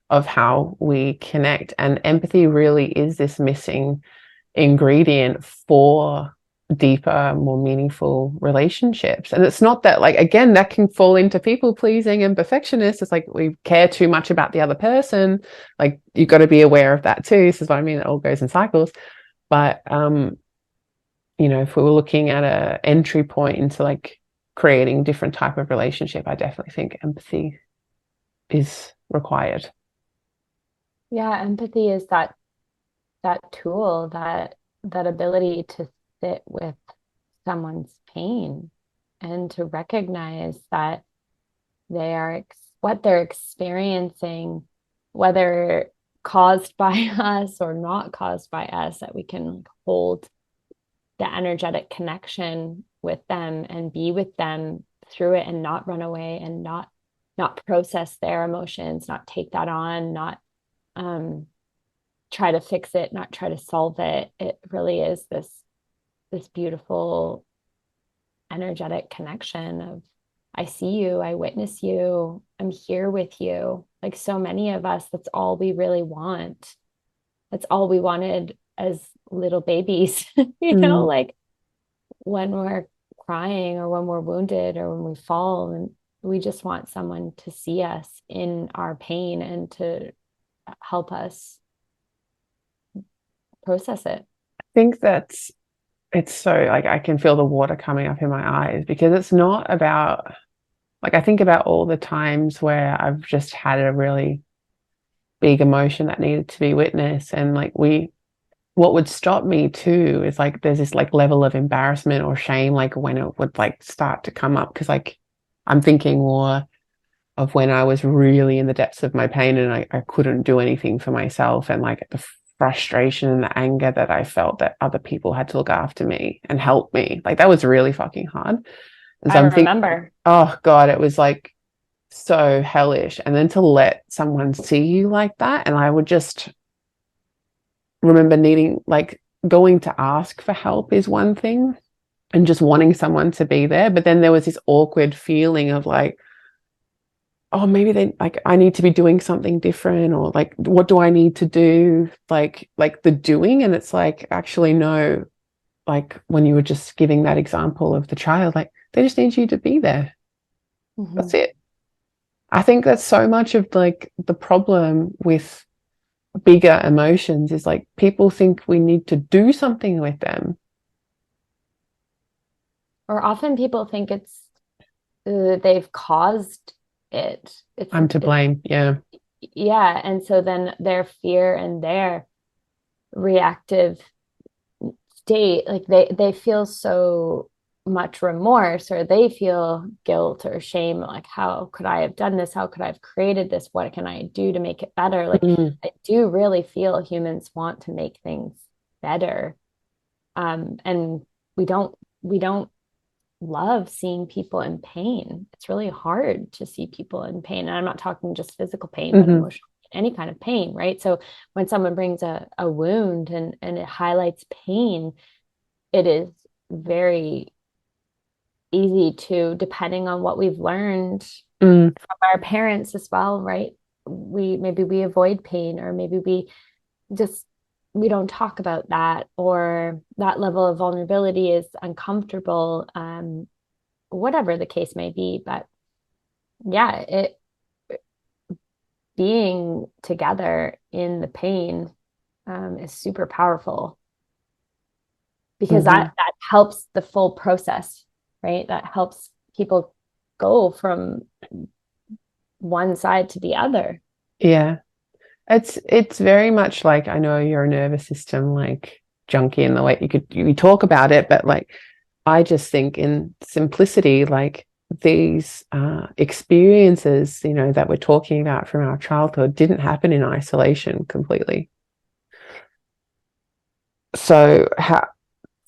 of how we connect. And empathy really is this missing ingredient for deeper, more meaningful relationships. And it's not that, like, again, that can fall into people pleasing and perfectionist. It's like we care too much about the other person. Like, you've got to be aware of that too. This is what I mean. It all goes in cycles. But if we were looking at a entry point into like creating different type of relationship, I definitely think empathy is required. Yeah, empathy is that tool, that ability to sit with someone's pain and to recognize that they are what they're experiencing, whether caused by us or not caused by us, that we can hold the energetic connection with them and be with them through it and not run away and not process their emotions, not take that on, not try to fix it, not try to solve it. It really is this beautiful energetic connection of, I see you, I witness you, I'm here with you. Like so many of us, that's all we really want. That's all we wanted as little babies, Mm. like when we're crying or when we're wounded or when we fall, and we just want someone to see us in our pain and to help us process it. I think that's it's so like I can feel the water coming up in my eyes because it's not about like I think about all the times where I've just had a really big emotion that needed to be witnessed and like we what would stop me too is like there's this like level of embarrassment or shame like when it would like start to come up because like I'm thinking more of when I was really in the depths of my pain and I couldn't do anything for myself and like the frustration and the anger that I felt that other people had to look after me and help me. Like that was really fucking hard. And so I I'm thinking, remember. oh God, it was like so hellish. And then to let someone see you like that, and I would just remember needing like going to ask for help is one thing and just wanting someone to be there. But then there was this awkward feeling of like, oh, maybe they like I need to be doing something different or like what do I need to do? Like the doing. And it's like actually no, like when you were just giving that example of the child, like they just need you to be there. Mm-hmm. That's it. I think that's so much of like the problem with bigger emotions is like people think we need to do something with them. Or often people think it's they've caused it. I'm to It's blame. Yeah. yeah, and so then their fear and their reactive state, like they feel so much remorse or they feel guilt or shame, like how could I have done this? How could I have created this? What can I do to make it better? Like Mm, I do really feel humans want to make things better. And we don't love seeing people in pain. It's really hard to see people in pain. And I'm not talking just physical pain, but mhm. emotional, any kind of pain, right? So when someone brings a wound and it highlights pain, it is very easy to, depending on what we've learned Mm, from our parents as well, right? We avoid pain, or maybe just we don't talk about that, or that level of vulnerability is uncomfortable, whatever the case may be. But yeah, it being together in the pain is super powerful because mhm. that helps the full process, right? That helps people go from one side to the other. Yeah. It's very much like I know you're a nervous system like junkie in the way you talk about it, but like I just think in simplicity, like these experiences, you know, that we're talking about from our childhood didn't happen in isolation completely. So how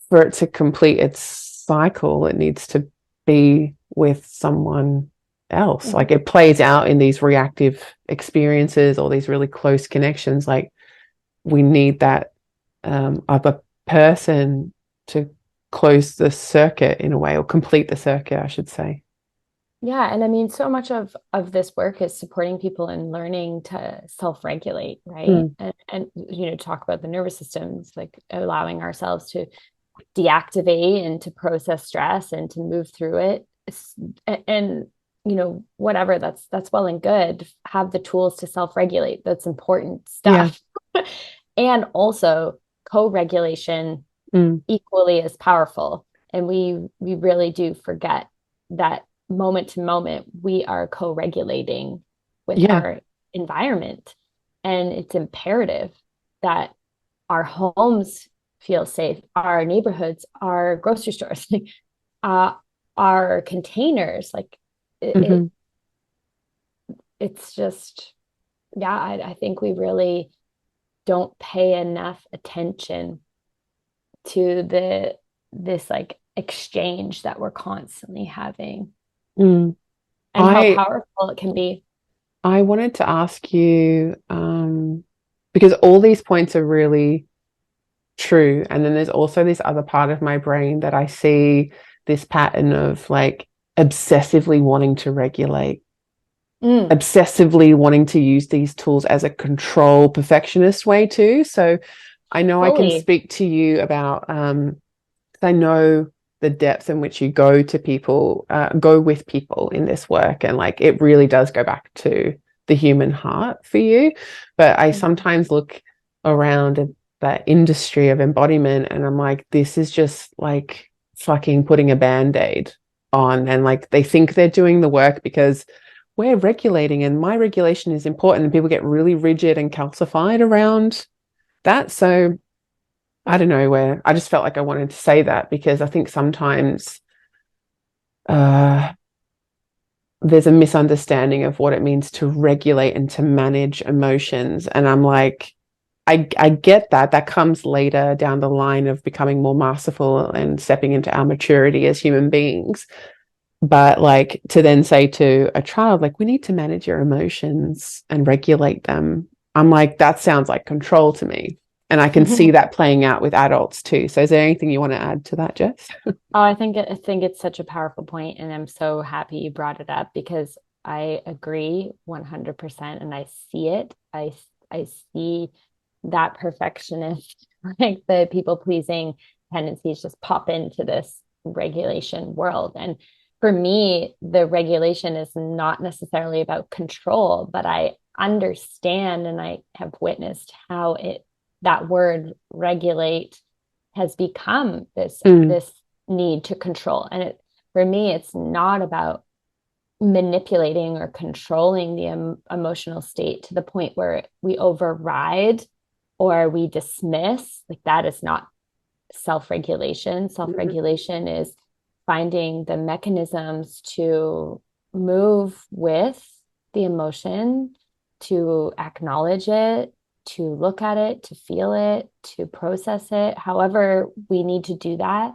for it to complete its cycle, it needs to be with someone else. Mhm. Like it plays out in these reactive experiences or these really close connections. Like we need that other person to close the circuit in a way or complete the circuit, I should say. Yeah, and I mean, so much of this work is supporting people in learning to self-regulate, right? Mm, And talk about the nervous systems, like allowing ourselves to deactivate and to process stress and to move through it. And whatever, that's well and good. Have the tools to self-regulate. That's important yeah. stuff. And also co-regulation Mm, equally as powerful. And we really do forget that moment to moment we are co-regulating with yeah. environment. And it's imperative that our homes feel safe, our neighborhoods, our grocery stores, uh, our containers. Like Hmm. it's just, yeah, I think we really don't pay enough attention to this like exchange that we're constantly having Mm. and how I powerful it can be. I wanted to ask you, because all these points are really true. And then there's also this other part of my brain that I see this pattern of like obsessively wanting to regulate, Mm, obsessively wanting to use these tools as a control perfectionist way too. So I know I can fully. speak to you about, 'cause I know the depth in which you go to people, go with people in this work. And like it really does go back to the human heart for you. But I Mhm. sometimes look around that industry of embodiment and I'm like, this is just like fucking putting a band-aid on. And like they think they're doing the work because we're regulating and my regulation is important. And people get really rigid and calcified around that. So I don't know where I just felt like I wanted to say that because I think sometimes uh, there's a misunderstanding of what it means to regulate and to manage emotions. And I'm like, I get that. That comes later down the line of becoming more masterful and stepping into our maturity as human beings. But like to then say to a child, like, we need to manage your emotions and regulate them. I'm like, that sounds like control to me. And I can see that playing out with adults too. So is there anything you want to add to that, Jess? Oh, I think it's such a powerful point, and I'm so happy you brought it up because I agree 100%, and I see it. I see that perfectionist, like the people pleasing tendencies just pop into this regulation world. And for me, the regulation is not necessarily about control, but I understand and I have witnessed how it that word regulate has become Mm, this need to control. And for me, it's not about manipulating or controlling the emotional state to the point where we override or we dismiss. Like that is not self-regulation. mhm, Self-regulation is finding the mechanisms to move with the emotion, to acknowledge it, to look at it, to feel it, to process it, however we need to do that.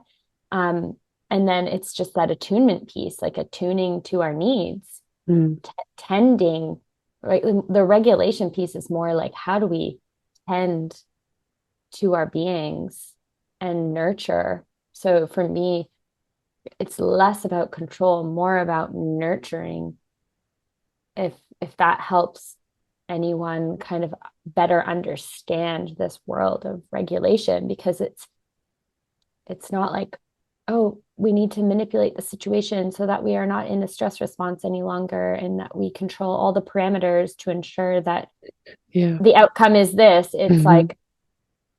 Um, and then it's just that attunement piece, like attuning to our needs, mm. tending, right? The regulation piece is more like how do we tend to our beings and nurture. So for me, it's less about control, more about nurturing. If if that helps anyone kind of better understand this world of regulation, because it's not like, oh, we need to manipulate the situation so that we are not in a stress response any longer and that we control all the parameters to ensure that Yeah. the outcome is this. It's Hmm. like,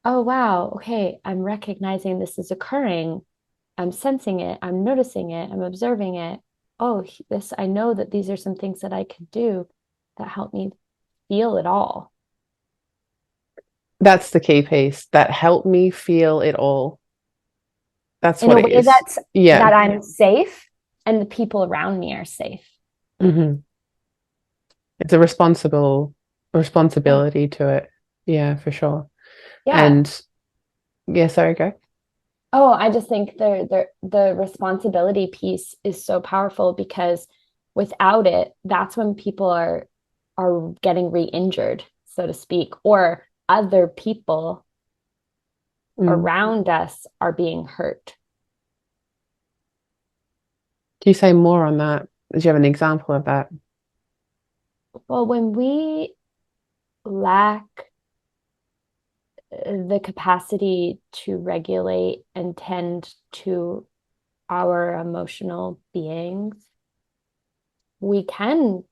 oh wow, okay, I'm recognizing this is occurring. I'm sensing it, I'm noticing it, I'm observing it. Oh, this, I know that these are some things that I could do that help me feel it all That's the key piece that helped me feel it all. That's in what a it way is. that's Yeah. that I'm safe and the people around me are safe. Hmm. It's a Yeah. responsibility to it. Yeah, for sure. Yeah. And yeah, sorry, go. Oh, I just think the responsibility piece is so powerful because without it, that's when people are getting re-injured, so to speak, or other people Mm. around us are being hurt. Can you say more on that? Do you have an example of that? Well, when we lack the capacity to regulate and tend to our emotional beings, we can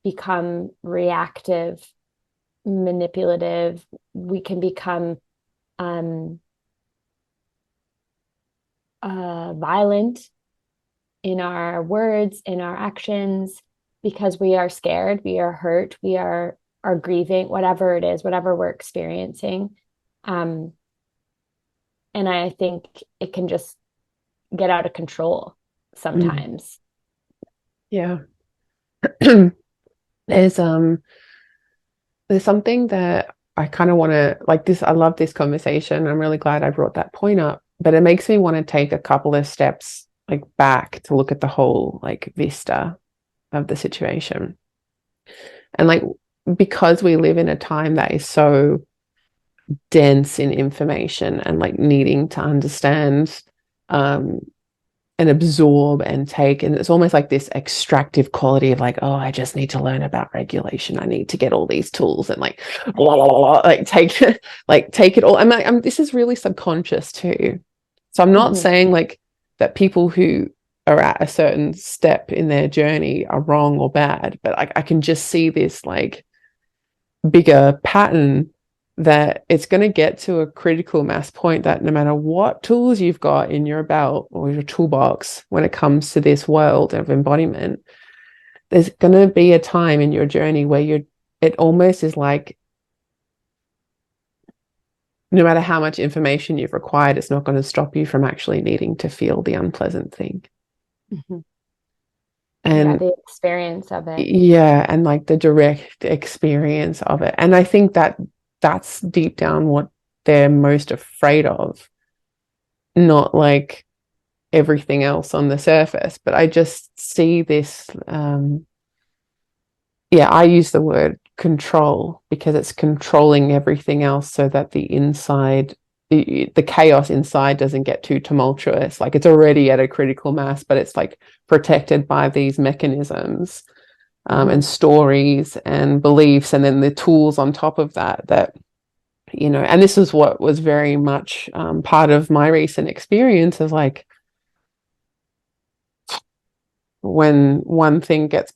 become reactive, manipulative. We can become um, violent in our words, in our actions, because we are scared, we are hurt, we are are grieving, whatever it is, whatever we're experiencing. And I think it can just get out of control Mm. sometimes. Yeah. There's there's something that I kind of want to like this. I love this conversation. I'm really glad I brought that point up, but it makes me want to take a couple of steps like back to look at the whole like vista of the situation. And like because we live in a time that is so dense in information and like needing to understand um and absorb and take. And it's almost like this extractive quality of like, oh, I just need to learn about regulation. I need to get all these tools and like, blah, blah, blah, like take, like take it all. This is really subconscious too. So I'm not Mm-hmm. saying like that people who are at a certain step in their journey are wrong or bad, but I can just see this like bigger pattern that it's going to get to a critical mass point that no matter what tools you've got in your belt or your toolbox when it comes to this world of embodiment, there's going to be a time in your journey where it almost is like no matter how much information you've required, it's not going to stop you from actually needing to feel the unpleasant thing. Mm-hmm. Yeah, And the experience of it. yeah, and like the direct experience of it. And I think that that's deep down what they're most afraid of, not like everything else on the surface. But I just see this, yeah, I use the word control because it's controlling everything else so that the inside, the chaos inside doesn't get too tumultuous. Like it's already at a critical mass, but it's like protected by these mechanisms and Mm-hmm. stories and beliefs, and then the tools on top of that, and this is what was very much part of my recent experience is like when one thing gets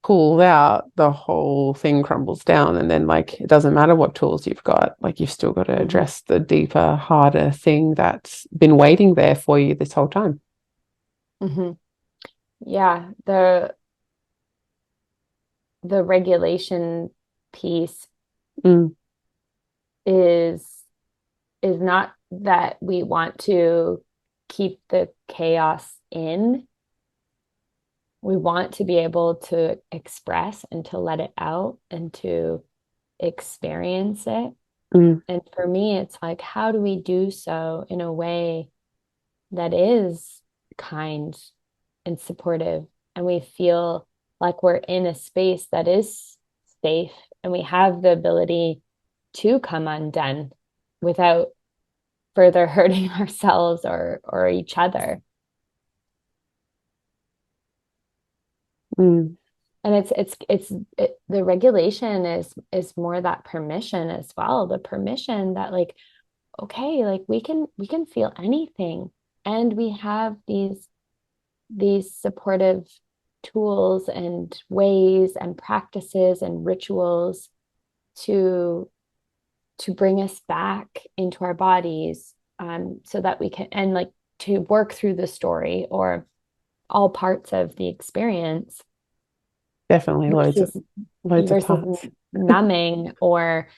pulled out, the whole thing crumbles down. And then like it doesn't matter what tools you've got, like you've still got to Mm-hmm. address the deeper, harder thing that's been waiting there for you this whole time. Mm-hmm. Yeah, the regulation piece Mm, is not that we want to keep the chaos in. We want to be able to express and to let it out and to experience it. mm, And for me, it's like, how do we do so in a way that is kind and supportive? And we feel like we're in a space that is safe and we have the ability to come undone without further hurting ourselves or each other. mm. And the regulation is more that permission as well, the permission that like, okay, like we can feel anything, and we have these supportive tools and ways and practices and rituals to bring us back into our bodies, so that we can, and like to work through the story or all parts of the experience Definitely versus loads of parts. numbing or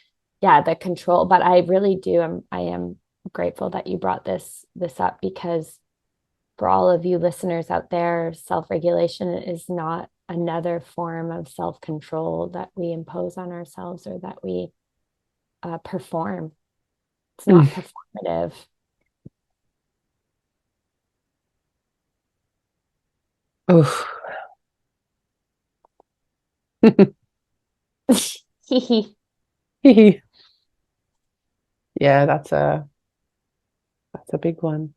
yeah, the control. But I really do, I am grateful that you brought this up, because for all of you listeners out there, self-regulation is not another form of self-control that we impose on ourselves or that we perform. It's Mm. not performative. Oh. Yeah, that's a big one.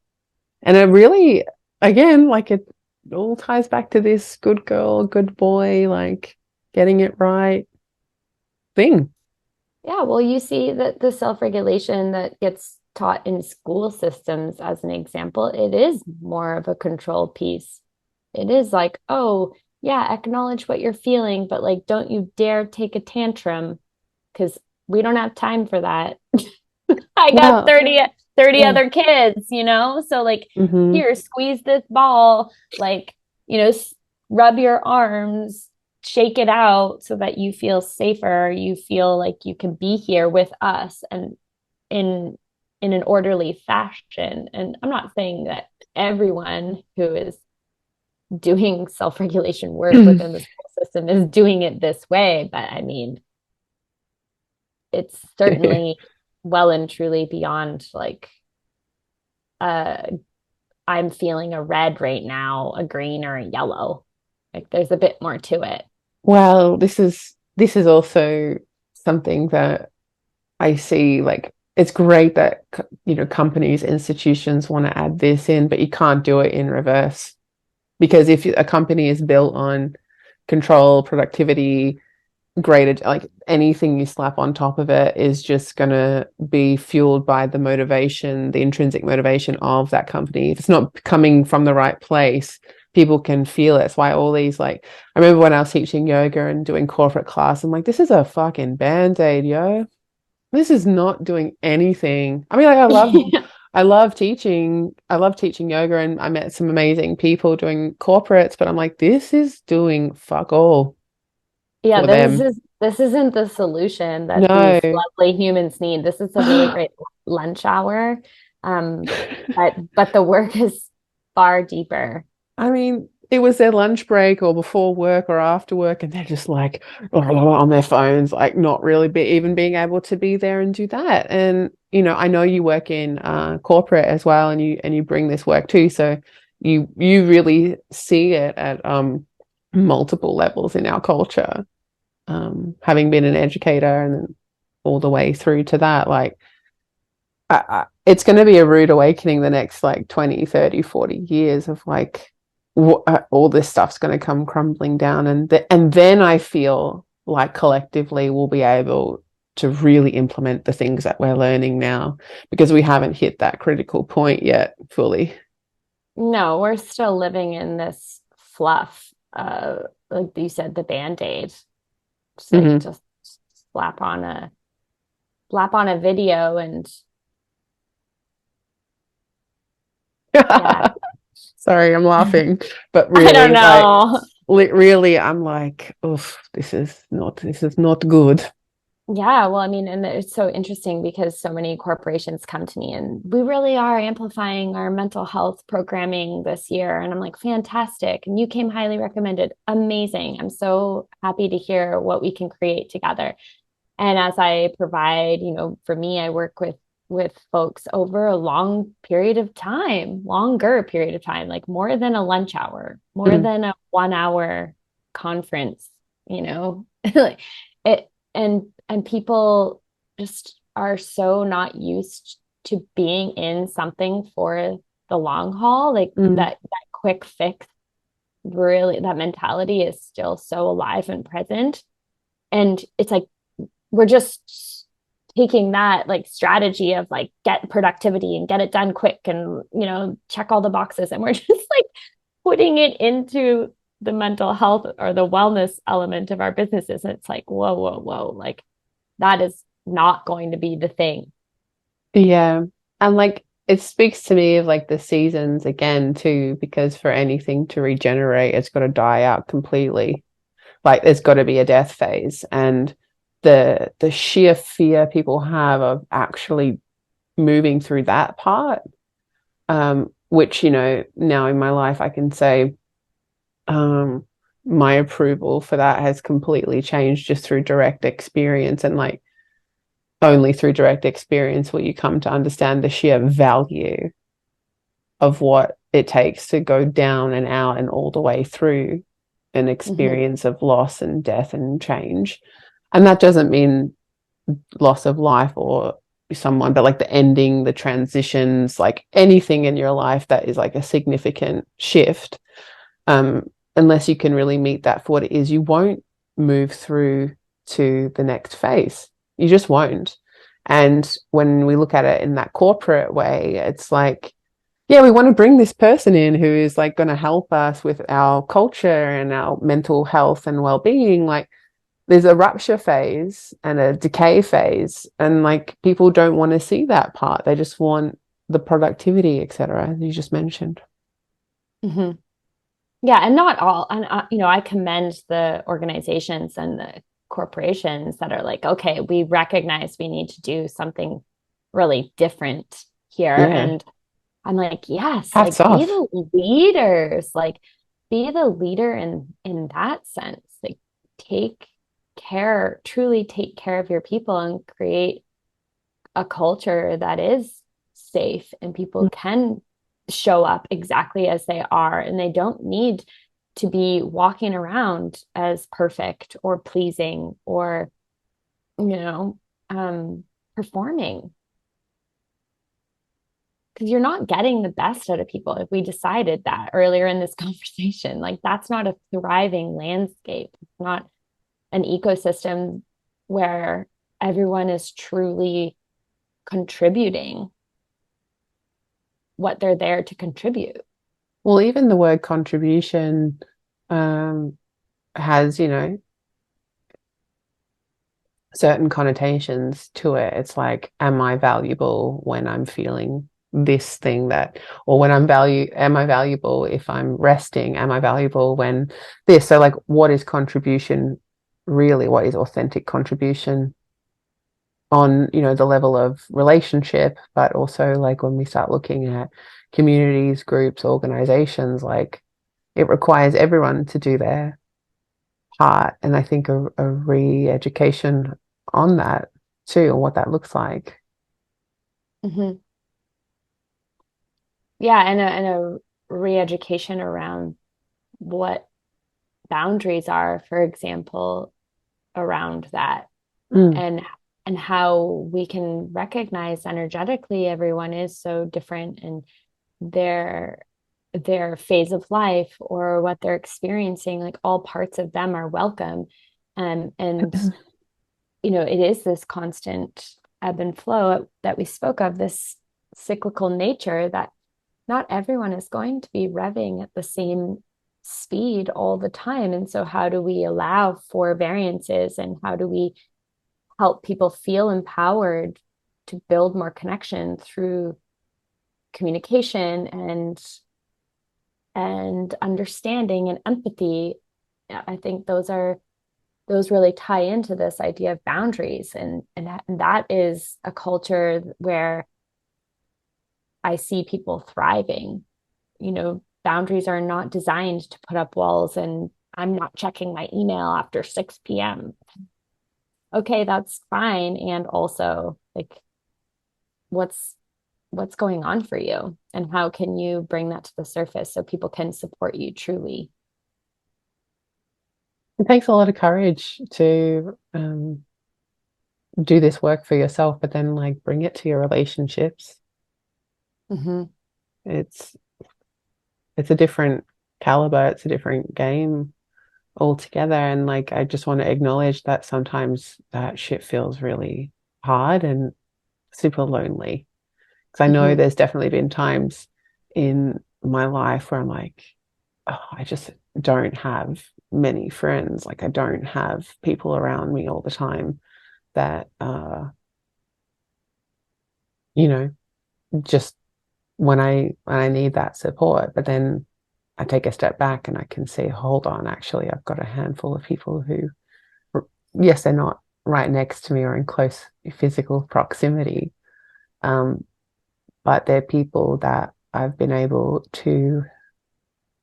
And it really, again, like it all ties back to this good girl, good boy, like getting it right thing. Yeah, well, you see that the self-regulation that gets taught in school systems, as an example, it is more of a control piece. It is like, oh, yeah, acknowledge what you're feeling, but like, don't you dare take a tantrum because we don't have time for that. I got Well, 30 yeah. other kids, you know? So like, Hmm. here, squeeze this ball, like, rub your arms. shake it out so that you feel safer, you feel like you can be here with us and in an orderly fashion. And I'm not saying that everyone who is doing self-regulation work within the school system is doing it this way, but I mean, it's certainly well and truly beyond like uh I'm feeling a red right now, a green or a yellow. Like there's a bit more to it. Well, this is also something that I see, like it's great that companies, institutions want to add this in, but you can't do it in reverse. Because if a company is built on control, productivity, graded, like anything you slap on top of it is just going to be fueled by the motivation, the intrinsic motivation of that company. If it's not coming from the right place, people can feel it. It's why all these, like, I remember when I was teaching yoga and doing corporate class, I'm like, this is a fucking band-aid, yo. This is not doing anything. I mean, like, I love teaching yoga, and I met some amazing people doing corporates, but I'm like, this is doing fuck all Yeah, for them. this isn't the solution that these No. lovely humans need. This is a really great lunch hour. Um, but the work is far deeper. I mean, it was their lunch break or before work or after work, and they're just like on their phones, like not really even being able to be there and do that. And I know you work in corporate as well, and you bring this work too, so you really see it at multiple levels in our culture. Having been an educator and then all the way through to that, like it's going to be a rude awakening the next like 20, 30, 40 years of like all this stuff's going to come crumbling down, and then I feel like collectively we'll be able to really implement the things that we're learning now, because we haven't hit that critical point yet fully. No, we're still living in this fluff. Like you said, the band-aid. It's like Mm-hmm. just slap on a video and yeah. Sorry, I'm laughing, but I don't really, like, know. really, I'm like, oof, this is not good. Yeah, well, I mean, and it's so interesting because so many corporations come to me and we really are amplifying our mental health programming this year. And I'm like, fantastic. And you came highly recommended. Amazing. I'm so happy to hear what we can create together. And as I provide, for me, I work with folks over a long period of time, longer period of time, like more than a lunch hour, more Mm. than a 1 hour conference, like it and people just are so not used to being in something for the long haul, like Mm. that quick fix, really that mentality is still so alive and present. And it's like we're just taking that like strategy of like get productivity and get it done quick and check all the boxes, and we're just like putting it into the mental health or the wellness element of our businesses, and it's like whoa, like that is not going to be the thing. Yeah. And like it speaks to me of like the seasons again too, because for anything to regenerate, it's got to die out completely. Like there's got to be a death phase. And the sheer fear people have of actually moving through that part, which, now in my life I can say, um, my approval for that has completely changed just through direct experience. And like only through direct experience will you come to understand the sheer value of what it takes to go down and out and all the way through an Mm-hmm. experience of loss and death and change. And that doesn't mean loss of life or someone, but like the ending, the transitions, like anything in your life that is like a significant shift. Unless you can really meet that for what it is, you won't move through to the next phase. You just won't. And when we look at it in that corporate way, it's like, yeah, we want to bring this person in who is like going to help us with our culture and our mental health and well-being. Like there's a rupture phase and a decay phase, and like people don't want to see that part. They just want the productivity, etc., as you just mentioned. Mm-hmm. Yeah, and not all. And I commend the organizations and the corporations that are like, okay, we recognize we need to do something really different here. Yeah. And I'm like, yes, Hats like be off. the leaders, like be the leader in that sense. Like take care, truly take care of your people and create a culture that is safe and people can show up exactly as they are and they don't need to be walking around as perfect or pleasing or you know performing because you're not getting the best out of people. If we decided that earlier in this conversation, like that's not a thriving landscape. It's not an ecosystem where everyone is truly contributing what they're there to contribute. Well, even the word contribution um, has, certain connotations to it. It's like, am I valuable when I'm feeling this thing that, or when am I valuable if I'm resting? Am I valuable when this? So, like, what is contribution really? What is authentic contribution on, the level of relationship, but also like when we start looking at communities, groups, organizations, like it requires everyone to do their part. And I think a re-education on that too, and what that looks like. Mm-hmm. Yeah, and a re-education around what boundaries are, for example, around that Mm. and and how we can recognize energetically everyone is so different and their their phase of life or what they're experiencing, like all parts of them are welcome. And it is this constant ebb and flow that we spoke of, this cyclical nature that not everyone is going to be revving at the same speed all the time. And so, how do we allow for variances and how do we help people feel empowered to build more connection through communication and understanding and empathy? I think those really tie into this idea of boundaries and that is a culture where I see people thriving. Boundaries are not designed to put up walls and I'm not checking my email after 6 p.m. Okay, that's fine. And also, like, what's what's going on for you and how can you bring that to the surface so people can support you truly? It takes a lot of courage to do this work for yourself, but then like bring it to your relationships. Mm-hmm. It's it's a different caliber, it's a different game altogether. And like I just want to acknowledge that sometimes that shit feels really hard and super lonely. Because I know Mm-hmm. there's definitely been times in my life where I'm like, oh, I just don't have many friends. Like I don't have people around me all the time that you know, just when I need that support. But then I take a step back and I can see, hold on, actually, I've got a handful of people who, yes, they're not right next to me or in close physical proximity, um, but they're people that I've been able to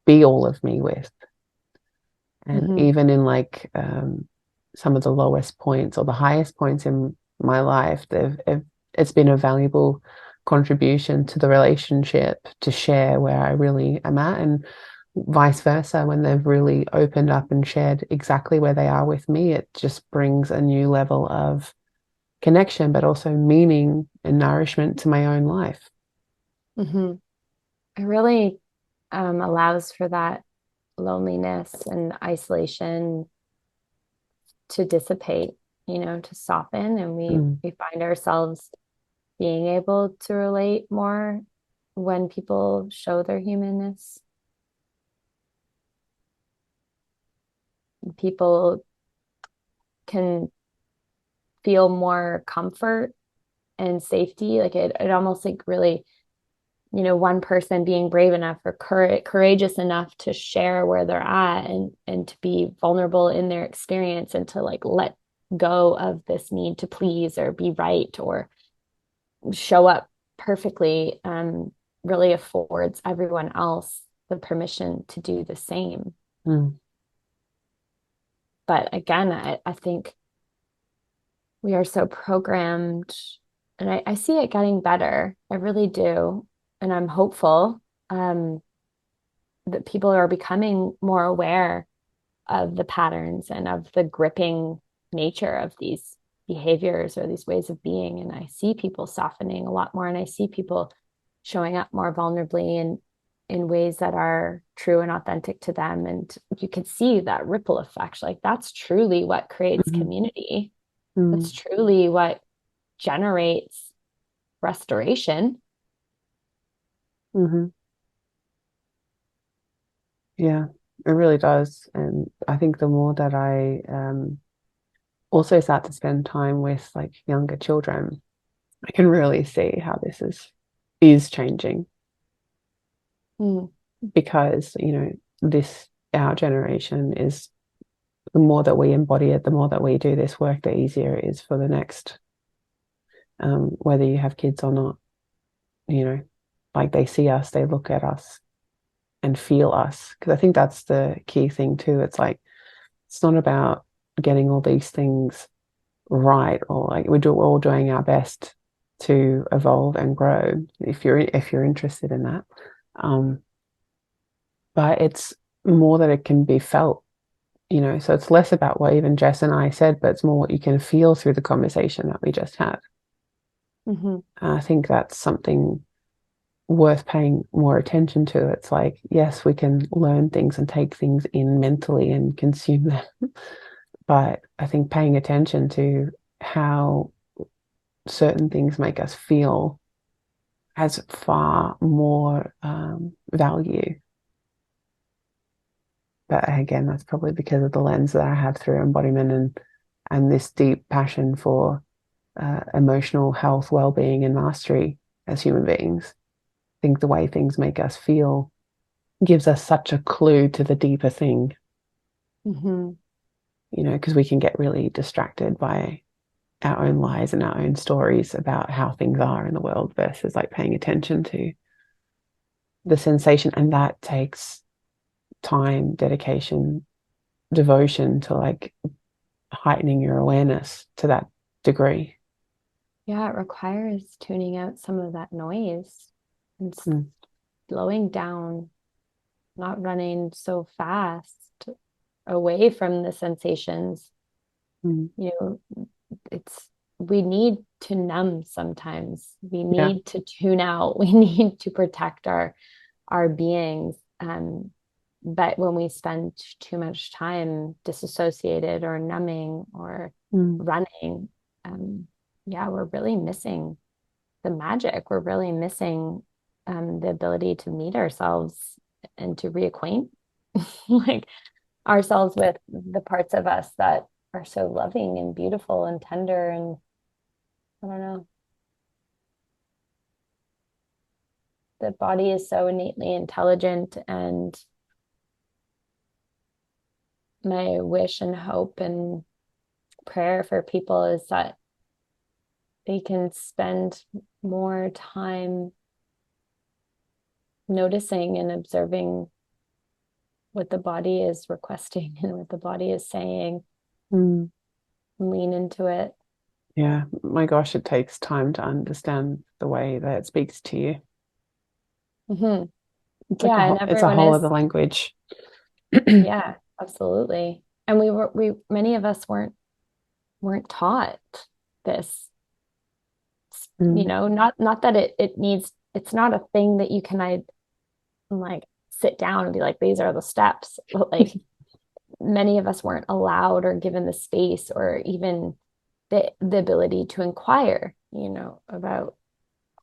be all of me with. And Mm-hmm. even in like some of the lowest points or the highest points in my life, it's been a valuable contribution to the relationship to share where I really am at, and vice versa. When they've really opened up and shared exactly where they are with me, it just brings a new level of connection, but also meaning and nourishment to my own life. Mm-hmm. It really allows for that loneliness and isolation to dissipate, to soften, and we Mm. we find ourselves being able to relate more when people show their humanness. People can feel more comfort and safety. Like it almost like really one person being brave enough or courageous enough to share where they're at and to be vulnerable in their experience and to like let go of this need to please or be right or show up perfectly, really affords everyone else the permission to do the same. Mm. But again, I think we are so programmed, and I see it getting better. I really do. And I'm hopeful, that people are becoming more aware of the patterns and of the gripping nature of these behaviors or these ways of being. And I see people softening a lot more, and I see people showing up more vulnerably in ways that are true and authentic to them. And you can see that ripple effect. Like that's truly what creates Mm-hmm. community. That's Mm. truly what generates restoration. Mm-hmm. Yeah, it really does. And I think the more that I also start to spend time with like younger children, I can really see how this is changing Mm, because, this our generation is the more that we embody it, the more that we do this work, the easier it is for the next, whether you have kids or not, you know, like they see us, they look at us and feel us. Because I think that's the key thing too. It's like, it's not about getting all these things right or like we're all doing our best to evolve and grow if you're interested in that. Um, but it's more that it can be felt, so it's less about what even Jess and I said, but it's more what you can feel through the conversation that we just had. mhm. I think that's something worth paying more attention to. It's like, yes, we can learn things and take things in mentally and consume them, but I think paying attention to how certain things make us feel has far more value. But again, that's probably because of the lens that I have through embodiment and this deep passion for emotional health, well-being, and mastery as human beings. I think the way things make us feel gives us such a clue to the deeper thing, Mhm. because we can get really distracted by our own lies and our own stories about how things are in the world versus like paying attention to the sensation. And that takes time, dedication, devotion to like heightening your awareness to that degree. Yeah, it requires tuning out some of that noise and Mm. slowing down, not running so fast away from the sensations. Mm. You it's we need to numb sometimes. We Yeah. need to tune out. We need to protect our beings. But when we spend too much time disassociated or numbing or Mm. running, yeah, we're really missing the magic. We're really missing, the ability to meet ourselves and to reacquaint like ourselves with the parts of us that are so loving and beautiful and tender. And I don't know, the body is so innately intelligent, and my wish and hope and prayer for people is that they can spend more time noticing and observing what the body is requesting and what the body is saying. Mm. Lean into it. Yeah. My gosh, it takes time to understand the way that it speaks to you. Hmm. It's like Yeah, and it's a everyone whole is. other language. Yeah, absolutely. And we many of us weren't taught this. Mm. Not that it needs. It's not a thing that you can like sit down and be like, these are the steps. But like many of us weren't allowed or given the space or even the ability to inquire, about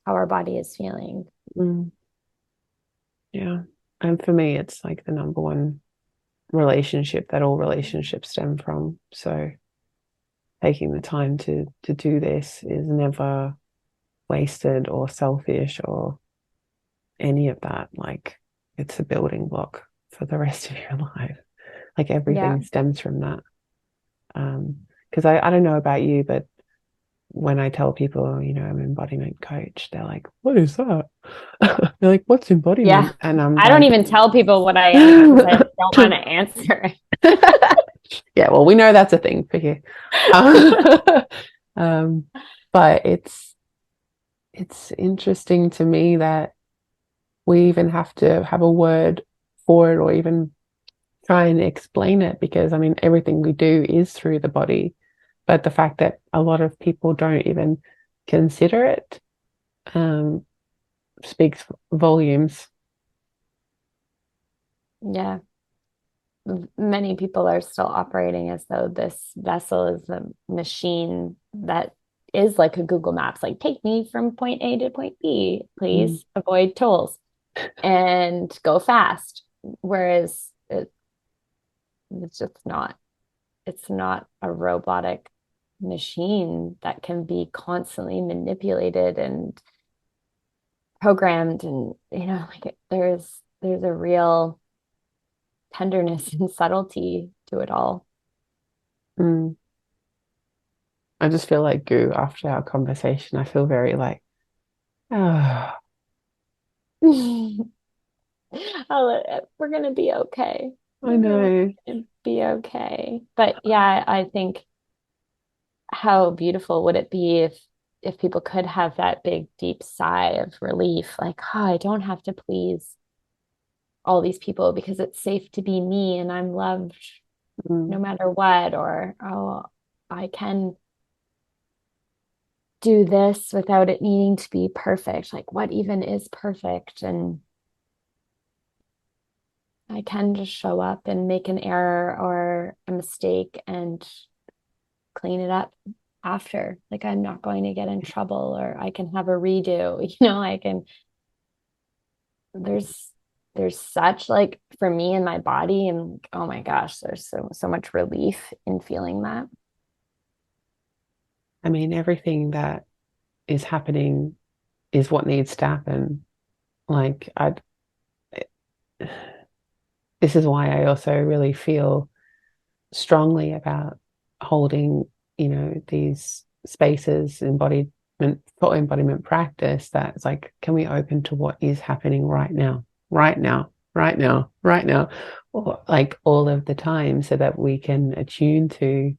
how our body is feeling. Mm. Yeah. And for me, it's like the number one relationship that all relationships stem from. So taking the time to do this is never wasted or selfish or any of that, like it's a building block for the rest of your life. Like Yeah. everything stems from that. Because I don't know about you, but when I tell people, you know, I'm an embodiment coach, they're like, what is that? They're like, what's Yeah. embodiment? And I'm I don't like, even tell people what I am because I don't want to answer yeah, well, we know that's a thing for you. Um, um, but it's interesting to me that we even have to have a word for it or even try and explain it because I mean everything we do is through the body, but the fact that a lot of people don't even consider it um, speaks volumes. Yeah. Many people are still operating as though this vessel is a machine that is like a Google Maps, like take me from point A to point B, Mm, please avoid tolls and go fast. Whereas it's just not, it's not a robotic machine that can be constantly manipulated and programmed. And, like there's a real tenderness and subtlety to it all. mm. I just feel like goo after our conversation. I feel very like, oh, We're gonna be okay. I We're really know. gonna be okay. But yeah, I think how beautiful would it be if people could have that big deep sigh of relief, like, oh, I don't have to please all these people because it's safe to be me and I'm loved no Mm, matter what, or oh, I can do this without it needing to be perfect. Like, what even is perfect? And I can just show up and make an error or a mistake and clean it up after. Like, I'm not going to get in trouble, or I can have a redo. I can, there's, there's such like for me and my body, and oh my gosh, there's so much relief in feeling that. I mean, everything that is happening is what needs to happen. Like, this is why I also really feel strongly about holding, you know, these spaces, embodiment for embodiment practice. That's like, can we open to what is happening right now, right now, right now, right now, or like all of the time, so that we can attune to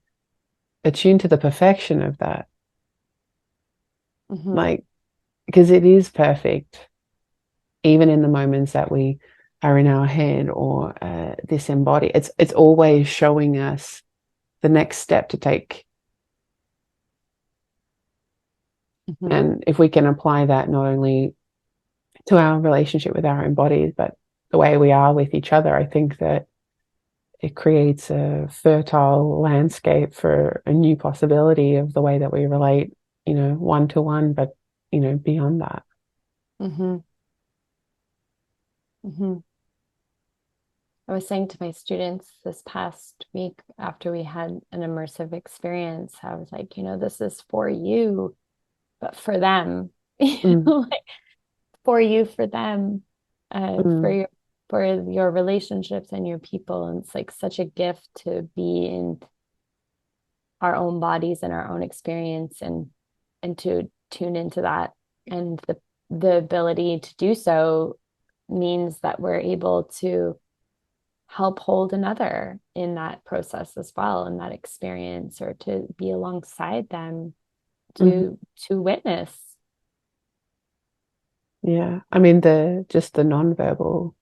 the perfection of that. Mm-hmm. Like, because it is perfect, even in the moments that we are in our head or disembodied. It's always showing us the next step to take. Mm-hmm. And if we can apply that not only to our relationship with our embodied, but the way we are with each other, I think that it creates a fertile landscape for a new possibility of the way that we relate, you know, one to one, but, you know, beyond that. Mm-hmm. Mm-hmm. I was saying to my students this past week after we had an immersive experience, I was like, this is for you, but for them, Mm, like for you, for them, mm, for your relationships and your people. And it's like such a gift to be in our own bodies and our own experience and to tune into that. And the ability to do so means that we're able to help hold another in that process as well, in that experience, or to be alongside them mm. to witness. Yeah. I mean, just the nonverbal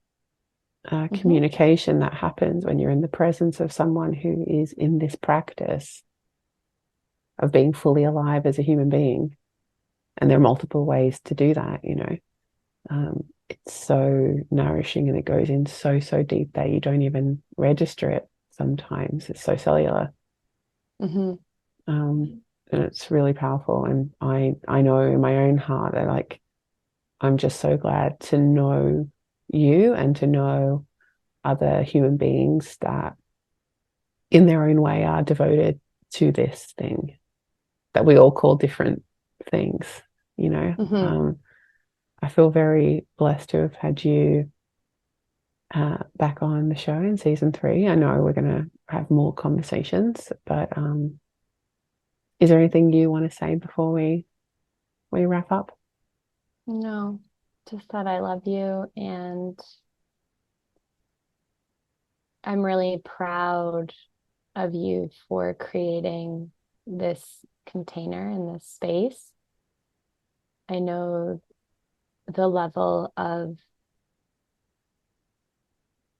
Mm-hmm. communication that happens when you're in the presence of someone who is in this practice of being fully alive as a human being. And there are multiple ways to do that, you know. It's so nourishing and it goes in so deep that you don't even register it sometimes. It's so cellular. Mm-hmm. And it's really powerful. And I know in my own heart that like I'm just so glad to know you and to know other human beings that in their own way are devoted to this thing that we all call different things, you know. Mm-hmm. I feel very blessed to have had you back on the show in season 3. I know we're going to have more conversations, but is there anything you want to say before we wrap up? No, just that I love you, and I'm really proud of you for creating this container in this space. I know the level of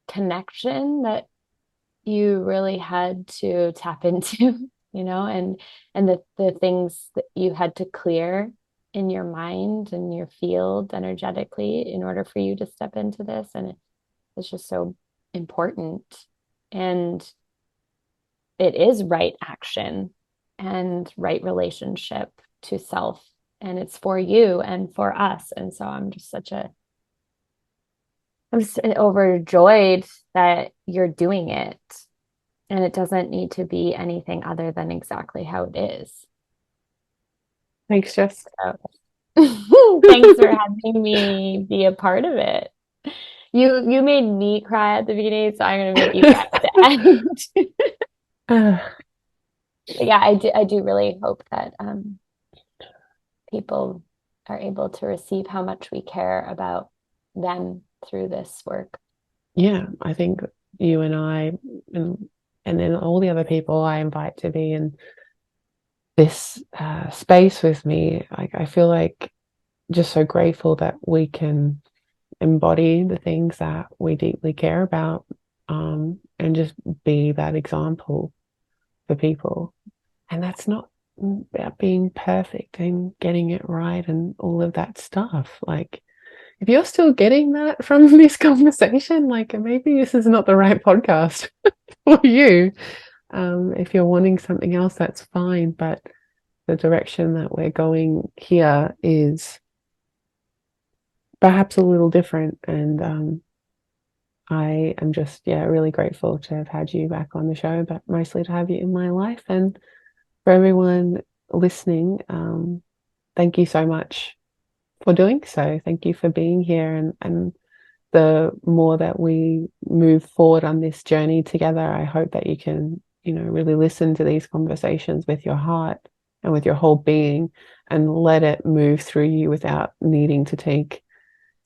connection that you really had to tap into, and the things that you had to clear in your mind and your field energetically in order for you to step into this. And it's just so important. And it is right action and right relationship to self. And it's for you and for us. And so I'm just overjoyed that you're doing it. And it doesn't need to be anything other than exactly how it is. Thanks, Jess. So thanks for having me be a part of it. You made me cry at the beginning, so I'm gonna make you cry at the end. But yeah, I do really hope that people are able to receive how much we care about them through this work. Yeah, I think you and I and then all the other people I invite to be in this space with me, like I feel like just so grateful that we can embody the things that we deeply care about, and just be that example for people. And that's not about being perfect and getting it right and all of that stuff. Like, if you're still getting that from this conversation, like maybe this is not the right podcast for you. If you're wanting something else, that's fine. But the direction that we're going here is perhaps a little different. And I am just, yeah, really grateful to have had you back on the show, but mostly to have you in my life. And for everyone listening, thank you so much for doing so. Thank you for being here. And the more that we move forward on this journey together, I hope that you can, really listen to these conversations with your heart and with your whole being and let it move through you without needing to take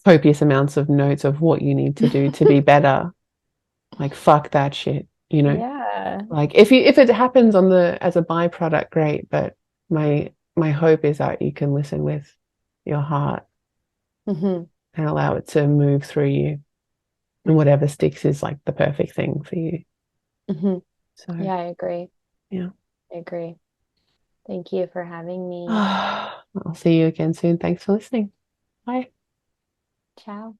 copious amounts of notes of what you need to do to be better. Like, fuck that shit. Yeah. Like, if it happens on the as a byproduct, great. But my hope is that you can listen with your heart Hmm. and allow it to move through you, and whatever sticks is like the perfect thing for you. Hmm. So Yeah, I agree. yeah. I agree. Thank you for having me. I'll see you again soon. Thanks for listening. Bye. Ciao.